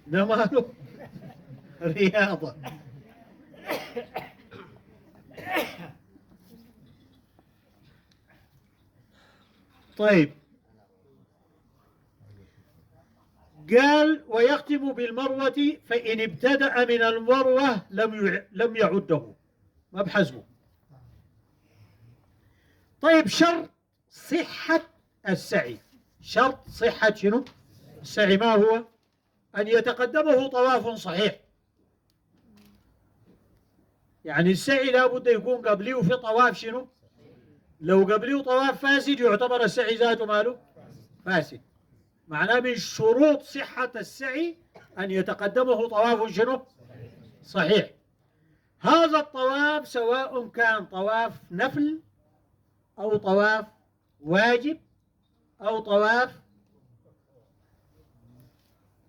ده ماله رياضة. طيب، قال ويختم بالمروة فإن ابتدأ من المروة لم يعده، ما بحسبه. طيب، شرط صحة السعي، شرط صحة شنو؟ السعي ما هو؟ أن يتقدمه طواف صحيح. يعني السعي لابد يكون قبليه في طواف شنو؟ لو قبليه طواف فاسد يعتبر السعي ذاته ماله؟ فاسد. معناه من شروط صحة السعي أن يتقدمه طواف شنو؟ صحيح. هذا الطواف سواء كان طواف نفل أو طواف واجب أو طواف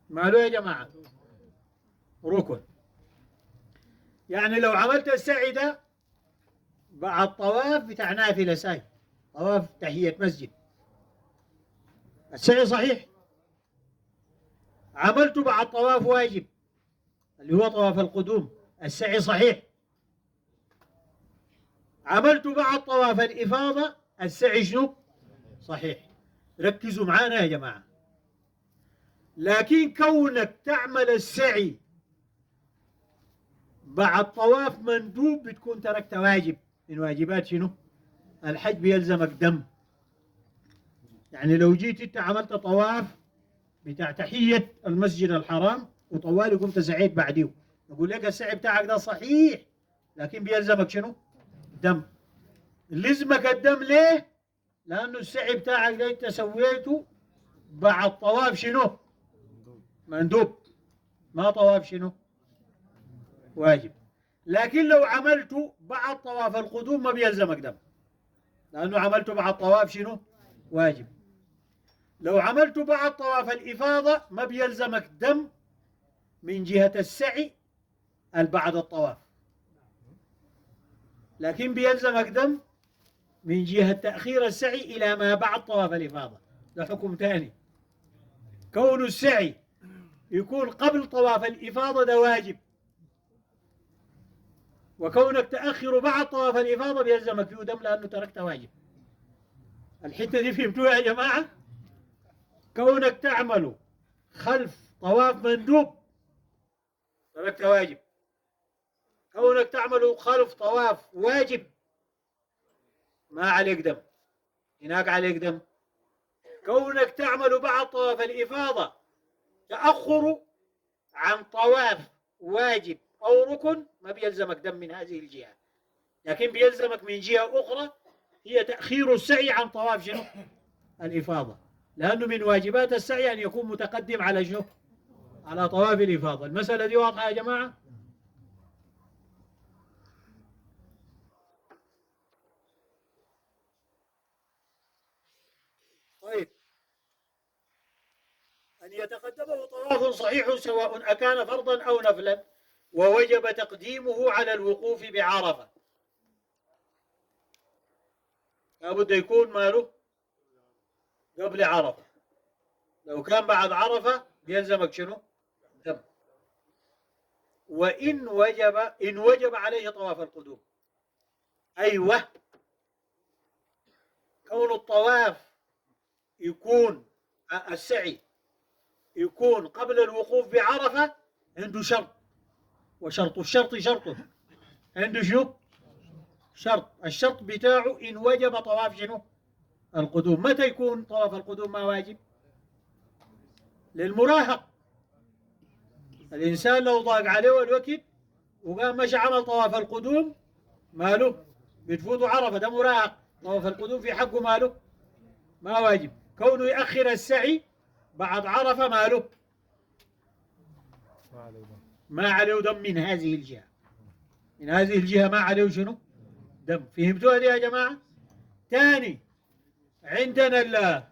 ماله يا جماعة؟ ركن. يعني لو عملت السعي ده بعد طواف بتاع نافلة ساي، طواف تحية مسجد، السعي صحيح. عملته بعد طواف واجب اللي هو طواف القدوم، السعي صحيح. عملته بعد طواف الإفاضة، السعي شنو؟ صحيح. ركزوا معانا يا جماعة. لكن كونك تعمل السعي بعد طواف مندوب بتكون تركت واجب من واجبات شنو؟ الحج، بيلزمك دم. يعني لو جيت انت عملت طواف بتاع تحية المسجد الحرام وطوالي قمت سعيت بعديه، نقول لك السعي بتاعك ده صحيح، لكن بيلزمك شنو؟ دم. لزمك الدم ليه؟ لأنه السعي بتاعك ده انت سويته بعد طواف شنو؟ مندوب، ما طواف شنو؟ واجب. لكن لو عملته بعد طواف القدوم ما بيلزمك دم، لأنه عملته بعد طواف شنو؟ واجب. لو عملته بعد طواف الإفاضة ما بيلزمك دم من جهة السعي بعد الطواف، لكن بيلزمك دم من جهة تأخير السعي إلى ما بعد طواف الإفاضة. ده حكم ثاني. كون السعي يكون قبل طواف الإفاضة ده واجب، وكونك تأخر بعد طواف الإفاضة بيلزمك فيه دم لأنه تركت واجب. الحتة دي فهمتوها يا جماعة؟ كونك تعمل خلف طواف مندوب تركت واجب، كونك تعمل خلف طواف واجب ما عليك دم، هناك عليك دم. كونك تعمل بعد طواف الإفاضة تأخر عن طواف واجب أو ركن ما بيلزمك دم من هذه الجهة، لكن بيلزمك من جهة أخرى هي تأخير السعي عن طواف شنو؟ الإفاضة، لأنه من واجبات السعي أن يكون متقدم على شنو؟ على طواف الإفاضة. المسألة دي واضحة يا جماعة؟ طيب، أن يتقدمه طواف صحيح سواء أكان فرضا أو نفلا، ووجب تقديمه على الوقوف بعرفة. لابد يكون ماله قبل عرفة. لو كان بعد عرفة بيلزمك شنو؟ دم. وإن وجب عليه طواف القدوم. أيوة، كون الطواف يكون السعي يكون قبل الوقوف بعرفة عنده شرط، وشرط الشرط شرطه. عنده شنو؟ شرط. الشرط بتاعه إن وجب طواف شنو؟ القدوم. متى يكون طواف القدوم ما واجب؟ للمراهق. الإنسان لو ضاق عليه الوقت وقام مشى عمل طواف القدوم ماله؟ بتفوته عرفة، ده مراهق، طواف القدوم في حقه ماله؟ ما واجب. كونه يأخر السعي بعد عرفة ماله؟ ما عليه دم من هذه الجهة. من هذه الجهة ما عليه شنو؟ دم. فهمتوها دي يا جماعة؟ تاني، عندنا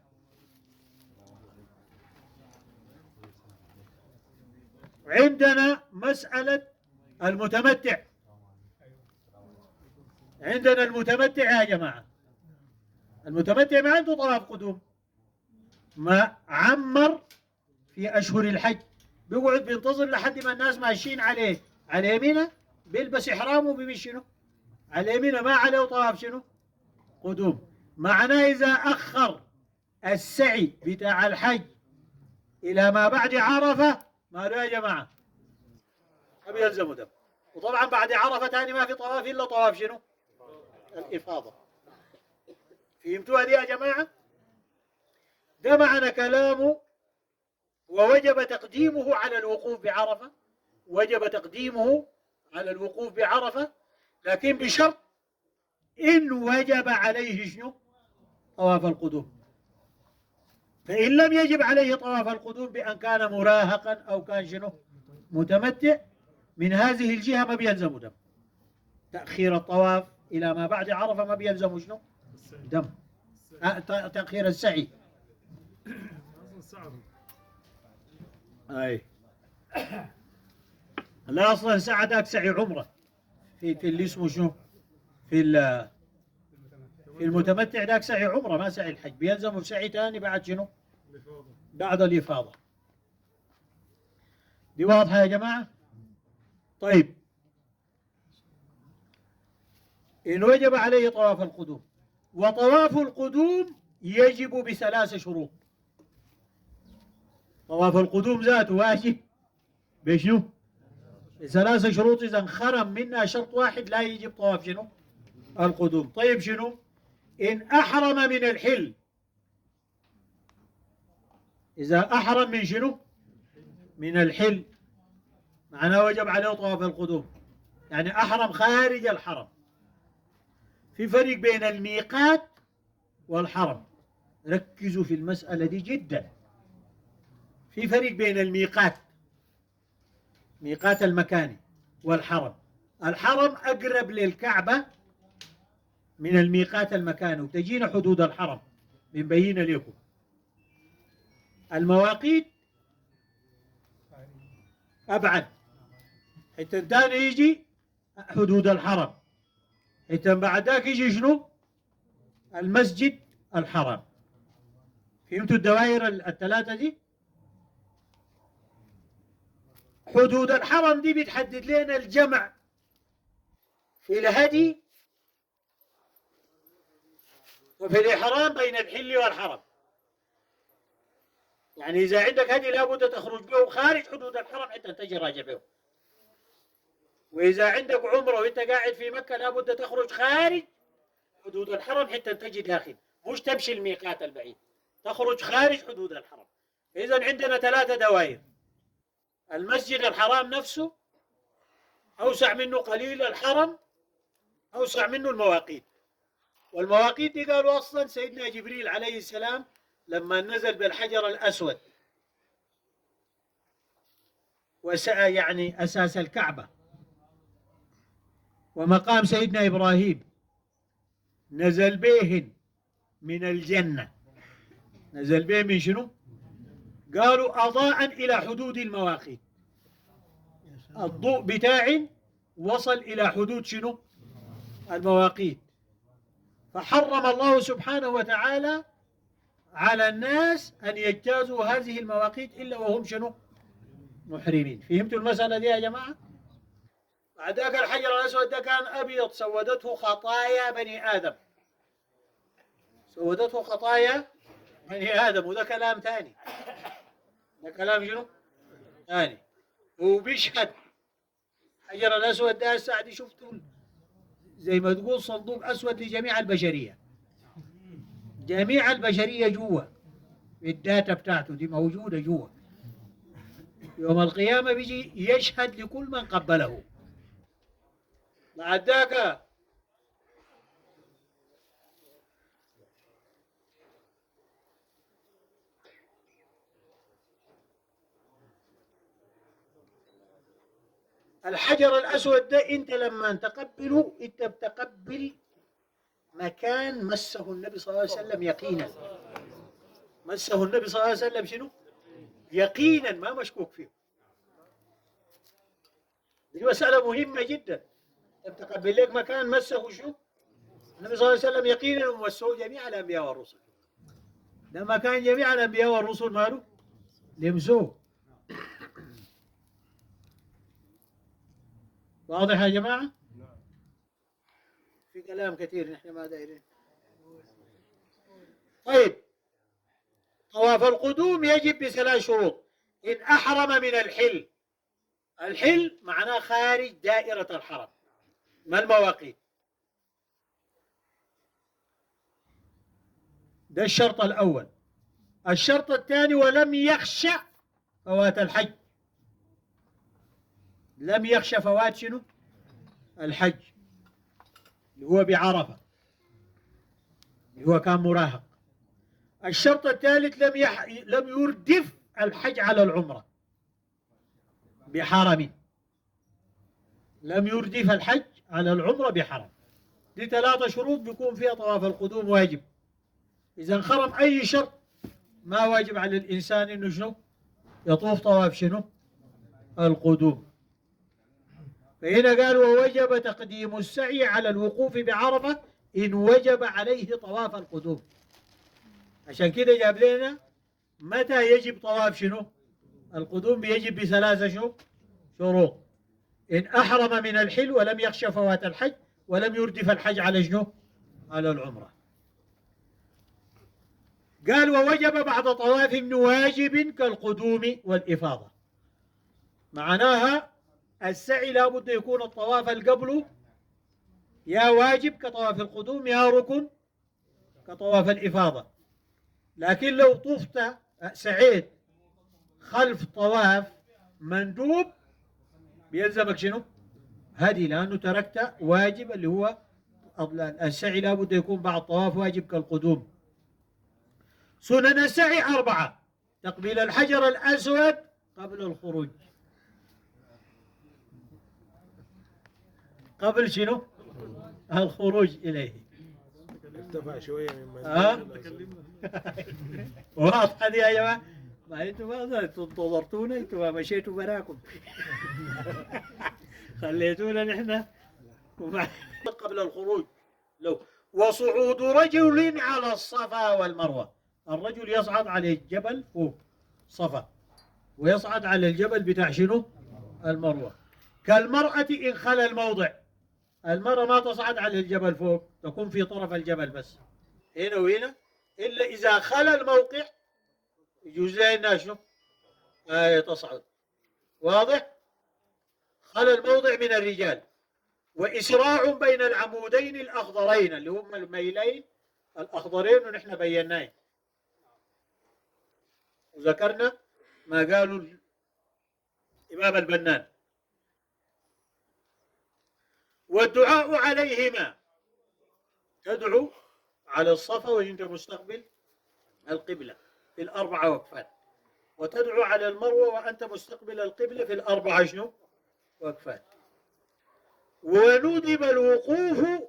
مسألة المتمتع. عندنا المتمتع يا جماعة، المتمتع ما عنده طواف قدوم، ما عمر في أشهر الحج بيقعد بينتظر لحد ما الناس ماشيين عليه على يمينه، بيلبس إحرامه وبيمشي شنو على يمينه، ما عليه طواف شنو قدوم. معناه إذا أخر السعي بتاع الحج إلى ما بعد عرفة ما له يا جماعة، ما بيلزمه دم. وطبعا بعد عرفة تاني ما في طواف إلا طواف شنو الإفاضة. فهمتوها دي يا جماعة؟ ده معنى كلامه. ووجب تقديمه على الوقوف بعرفة، وجب تقديمه على الوقوف بعرفة، لكن بشرط إن وجب عليه شنو طواف القدوم. فإن لم يجب عليه طواف القدوم بأن كان مراهقا أو كان شنو متمتع، من هذه الجهة ما بيلزم دم. تأخير الطواف إلى ما بعد عرفة ما بيلزم شنو دم. تأخير السعي. أي لا، أصلا ساعة ذاك سعي عمرة في اللي اسمه شنو في في المتمتع، ذاك سعي عمرة ما سعي الحج، بيلزمه سعي ثاني بعد شنو بعد الإفاضة. دي واضحة يا جماعة؟ طيب، إن وجب عليه طواف القدوم، وطواف القدوم يجب بثلاث شروط. طواف القدوم ذاته واجب بشنو؟ بثلاث شروط. إذا انخرم منها شرط واحد لا يجب طواف شنو القدوم. طيب شنو؟ إن أحرم من الحل. إذا أحرم من شنو من الحل معناه وجب عليه طواف القدوم، يعني أحرم خارج الحرم. في فرق بين الميقات والحرم، ركزوا في المسألة دي جدا. في فرق بين الميقات، ميقات المكاني، والحرم. الحرم أقرب للكعبة من الميقات المكاني، وتجينا حدود الحرم بنبين لكم. المواقيت أبعد، حتى تاني يجي حدود الحرم، حتى بعد ذاك يجي شنو المسجد الحرام. فهمتوا الدوائر الثلاثة دي؟ حدود الحرم دي بتحدد لنا الجمع في الهدي وفي الإحرام بين الحل والحرم. يعني إذا عندك هدي لابد تخرج به خارج حدود الحرم حتى تجي راجع به. وإذا عندك عمرة وأنت قاعد في مكة لابد تخرج خارج حدود الحرم حتى تجي داخل، مش تمشي الميقات البعيد، تخرج خارج حدود الحرم. إذا عندنا ثلاثة دوائر. المسجد الحرام نفسه أوسع منه قليل، الحرم أوسع منه المواقيت. والمواقيت دي قالوا أصلا سيدنا جبريل عليه السلام لما نزل بالحجر الأسود وسعى يعني أساس الكعبة، ومقام سيدنا إبراهيم نزل بهن من الجنة. نزل بهن من شنو؟ قالوا أضاء إلى حدود المواقيت. الضوء بتاعي وصل إلى حدود شنو المواقيت. فحرم الله سبحانه وتعالى على الناس أن يجتازوا هذه المواقيت إلا وهم شنو محرمين. فهمتوا المسألة دي يا جماعة؟ بعد ذاك الحجر الأسود ده كان أبيض، سودته خطايا بني آدم، سودته خطايا بني آدم. وده كلام ثاني، ده كلام شنو ثاني. وبيشهد حجر الأسود ده الساعة شفتوا زي ما تقول صندوق أسود لجميع البشرية، جميع البشرية جوا، الداتا بتاعته دي موجودة جوا. يوم القيامة بيجي يشهد لكل من قبله. بعد ذاك الحجر الأسود ده أنت لما تقبله أنت بتقبل مكان مسه النبي صلى الله عليه وسلم يقينا. مسه النبي صلى الله عليه وسلم شنو؟ يقينا، ما مشكوك فيه. دي مسألة مهمة جدا. أنت تقبل لك مكان مسه شو؟ النبي صلى الله عليه وسلم يقينا، ومسه جميع الأنبياء والرسل. ده مكان جميع الأنبياء والرسل ماله؟ لمسوه. واضح يا جماعة؟ في كلام كثير نحن ما دايرين. طيب، طواف القدوم يجب بثلاث شروط. إن أحرم من الحل. الحل معناه خارج دائرة الحرم. ما المواقيت؟ ده الشرط الأول. الشرط الثاني ولم يخشى فوات الحج. لم يخشى فوات شنو؟ الحج، اللي هو بعرفة، اللي هو كان مراهق. الشرط الثالث لم يردف الحج على العمرة بحرم. لم يردف الحج على العمرة بحرم. دي ثلاثة شروط بيكون فيها طواف القدوم واجب. إذا انخرم أي شرط ما واجب على الإنسان إنه شنو؟ يطوف طواف شنو؟ القدوم. فهنا قال ووجب تقديم السعي على الوقوف بعرفة إن وجب عليه طواف القدوم. عشان كده جاب لنا متى يجب طواف شنو؟ القدوم. بيجب بثلاثة شروط. إن أحرم من الحل ولم يخشى فوات الحج ولم يردف الحج على شنو؟ على العمرة. قال ووجب بعد طواف من واجب كالقدوم والإفاضة. معناها السعي لابد يكون الطواف القبل يا واجب كطواف القدوم يا ركن كطواف الإفاضة. لكن لو طفت سعيت خلف طواف مندوب بيلزمك شنو؟ هدي، لأنه تركت واجب اللي هو السعي لابد يكون بعد طواف واجب كالقدوم. سنن السعي 4: تقبيل الحجر الأسود قبل الخروج. قبل شنو؟ الخروج إليه. ارتفع شوية من واضحة دي يا جماعة؟ ما انتوا ما انتظرتونا، انتوا ما مشيتوا براكم. خليتونا نحن قبل الخروج. لو وصعود رجل على الصفا والمروة. الرجل يصعد على الجبل فوق صفا ويصعد على الجبل بتاع شنو؟ المروة. كالمرأة إن خلا الموضع. المرأة ما تصعد على الجبل فوق، تكون في طرف الجبل بس هنا وهنا، إلا إذا خلا الموقع يجوز لها إنها شنو؟ تصعد. واضح؟ خلا الموضع من الرجال. وإسراع بين العمودين الأخضرين اللي هم الميلين الأخضرين ونحن بيناه وذكرنا ما قالوا الإمام البنان. والدعاء عليهما. تدعو على الصفا وانت مستقبل القبلة في ال4 وقفات، وتدعو على المروة وأنت مستقبل القبلة في ال4 شنو؟ وقفات. وندب الوقوف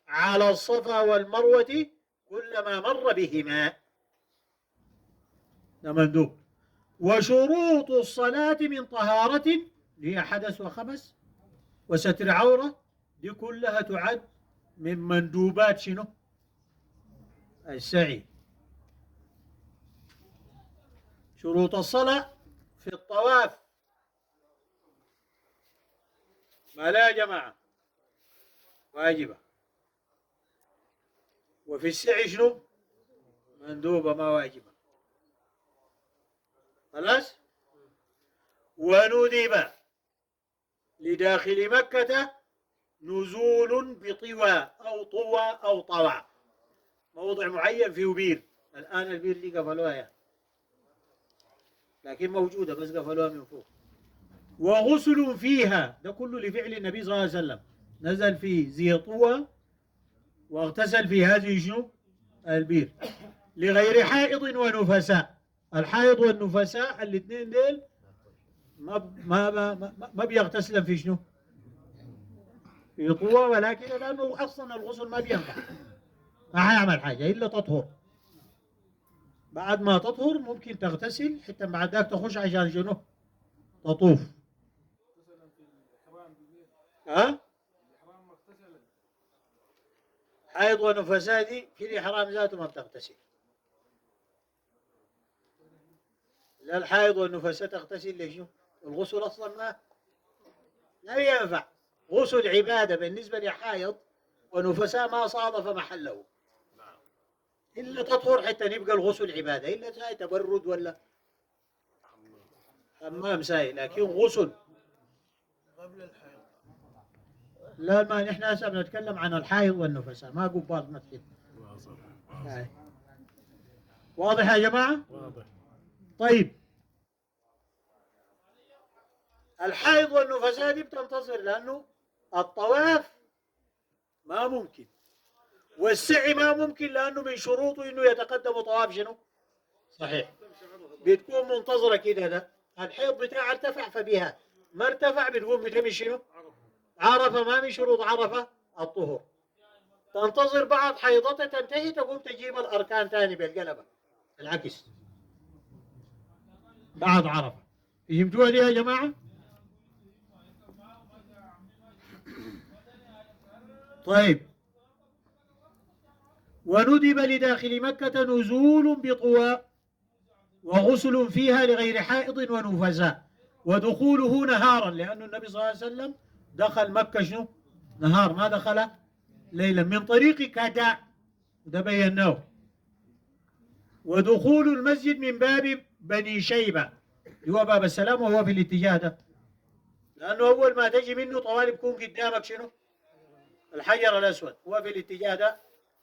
على الصفا والمروة كلما مر بهما. ده مندوب. وشروط الصلاة من طهارة هي حدث وخبث وستر عورة، دي كلها تعد من مندوبات شنو؟ السعي. شروط الصلاة في الطواف ما لا يا جماعة واجبة، وفي السعي شنو؟ مندوبة ما واجبة. خلاص. وندب لداخل مكة نزول بطوى أو طوى أو طوى، موضع معين فيه بير. الآن البير دي قفلوها يعني، لكن موجودة بس قفلوها من فوق. وغسل فيها، ده كله لفعل النبي صلى الله عليه وسلم. نزل في ذي طوى واغتسل في هذه شنو؟ البير. لغير حائض ونفساء. الحائض والنفساء الاثنين ديل ما بيغتسل في شنو؟ في طوى، ولكن لأنه أصلا الغسل ما بينفع، ما حيعمل حاجة إلا تطهر. بعد ما تطهر ممكن تغتسل حتى بعد ذاك تخش عشان شنو؟ تطوف. ها؟ حائض ونفساء دي في الإحرام ذاته ما بتغتسل. لا الحائض والنفساء تغتسل ليش؟ الغسل أصلا ما ينفع. غسل عبادة بالنسبة لحائض ونفساء ما صادف محله إلا تطهر حتى يبقى الغسل عبادة، إلا ساي تبرد ولا حمام ساي، لكن غسل قبل الحيض. لا، ما نحن هسه بنتكلم عن الحائض والنفساء، ما قبال مسجد. هاي. واضح يا جماعة؟ واضح. طيب الحائض والنفساء دي بتنتظر لأنه الطواف ما ممكن والسعي ما ممكن، لأنه من شروطه إنه يتقدم طواف شنو؟ صحيح. بتكون منتظرة كده، ده الحيض بتاعها ارتفع فبها، ما ارتفع بتقوم بتمشي شنو؟ عرفة. ما من شروط عرفة الطهور. تنتظر بعد حيضتها تنتهي تقوم تجيب الأركان تاني بالقلبة العكس بعد عرفة. فهمتوها دي يا جماعة؟ طيب وندب لداخل مكة نزول بطوى وغسل فيها لغير حائض ونفساء ودخوله نهارا، لأن النبي صلى الله عليه وسلم دخل مكة شنو؟ نهار، ما دخل ليلا، من طريق كداء، ده بيناه. ودخول المسجد من باب بني شيبة، هو باب السلام، وهو في الاتجاه ده، لأنه أول ما تجي منه طوال بكون قدامك شنو؟ الحجر الأسود، هو في الاتجاه ده،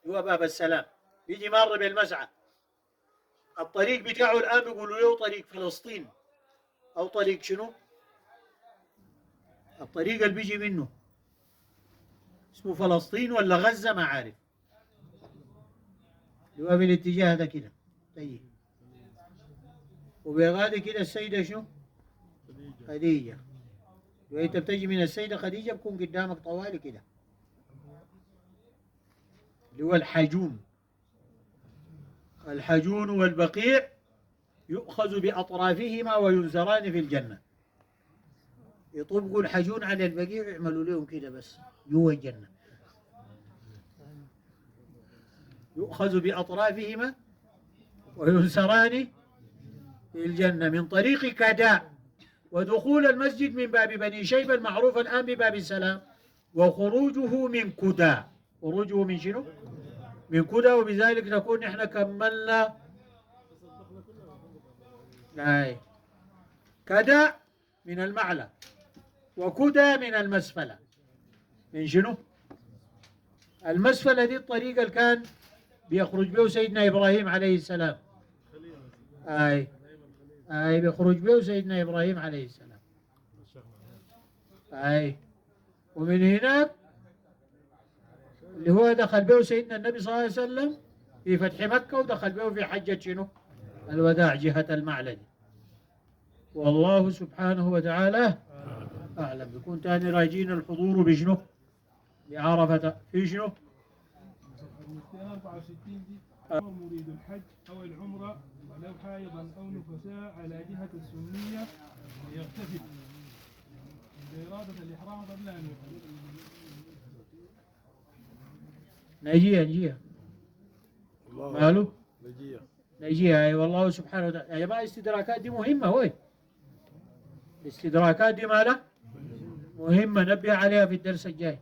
هو باب السلام، بيجي مر بالمسعى. الطريق بتاعه الآن بيقولوا له طريق فلسطين أو طريق شنو؟ الطريق اللي بيجي منه اسمه فلسطين ولا غزة ما عارف، هو في الاتجاه ده كده. طيب وبيغادي كده السيدة شنو؟ خديجة. وانت بتجي من السيدة خديجة بكون قدامك طوالي كده، اللي هو الحجون. الحجون والبقيع يؤخذ بأطرافهما وينزران في الجنة. يطبقوا الحجون على البقيع ويعملوا لهم كده بس جوا الجنة. يؤخذ بأطرافهما وينزران في الجنة من طريق كداء. ودخول المسجد من باب بني شيبة المعروف الآن بباب السلام، وخروجه من كدى. خروجه من شنو؟ من كدى. وبذلك نكون نحن كملنا كدى من المعلى وكدى من المسفلة. من شنو؟ المسفلة دي الطريقة اللي كان بيخرج به سيدنا إبراهيم عليه السلام. أي بيخرج به سيدنا إبراهيم عليه السلام. ومن هناك اللي هو دخل به سيدنا النبي صلى الله عليه وسلم في فتح مكة، ودخل به في حجة شنو؟ الوداع، جهة المعلى. والله سبحانه وتعالى أعلم. بيكون تاني راجين الحضور بشنو؟ بعرفة في شنو؟ 264 دي هو مريد الحج أو العمرة ولو حائضا أو نفساء على جهة السنية يغتسل بإرادة الإحرام قبل أن يحرم. نجيها ماله؟ نجيها. أي والله سبحانه وتعالى. يا جماعة الاستدراكات دي مهمة. هوي الاستدراكات دي مالها مهمة، نبه عليها في الدرس الجاي.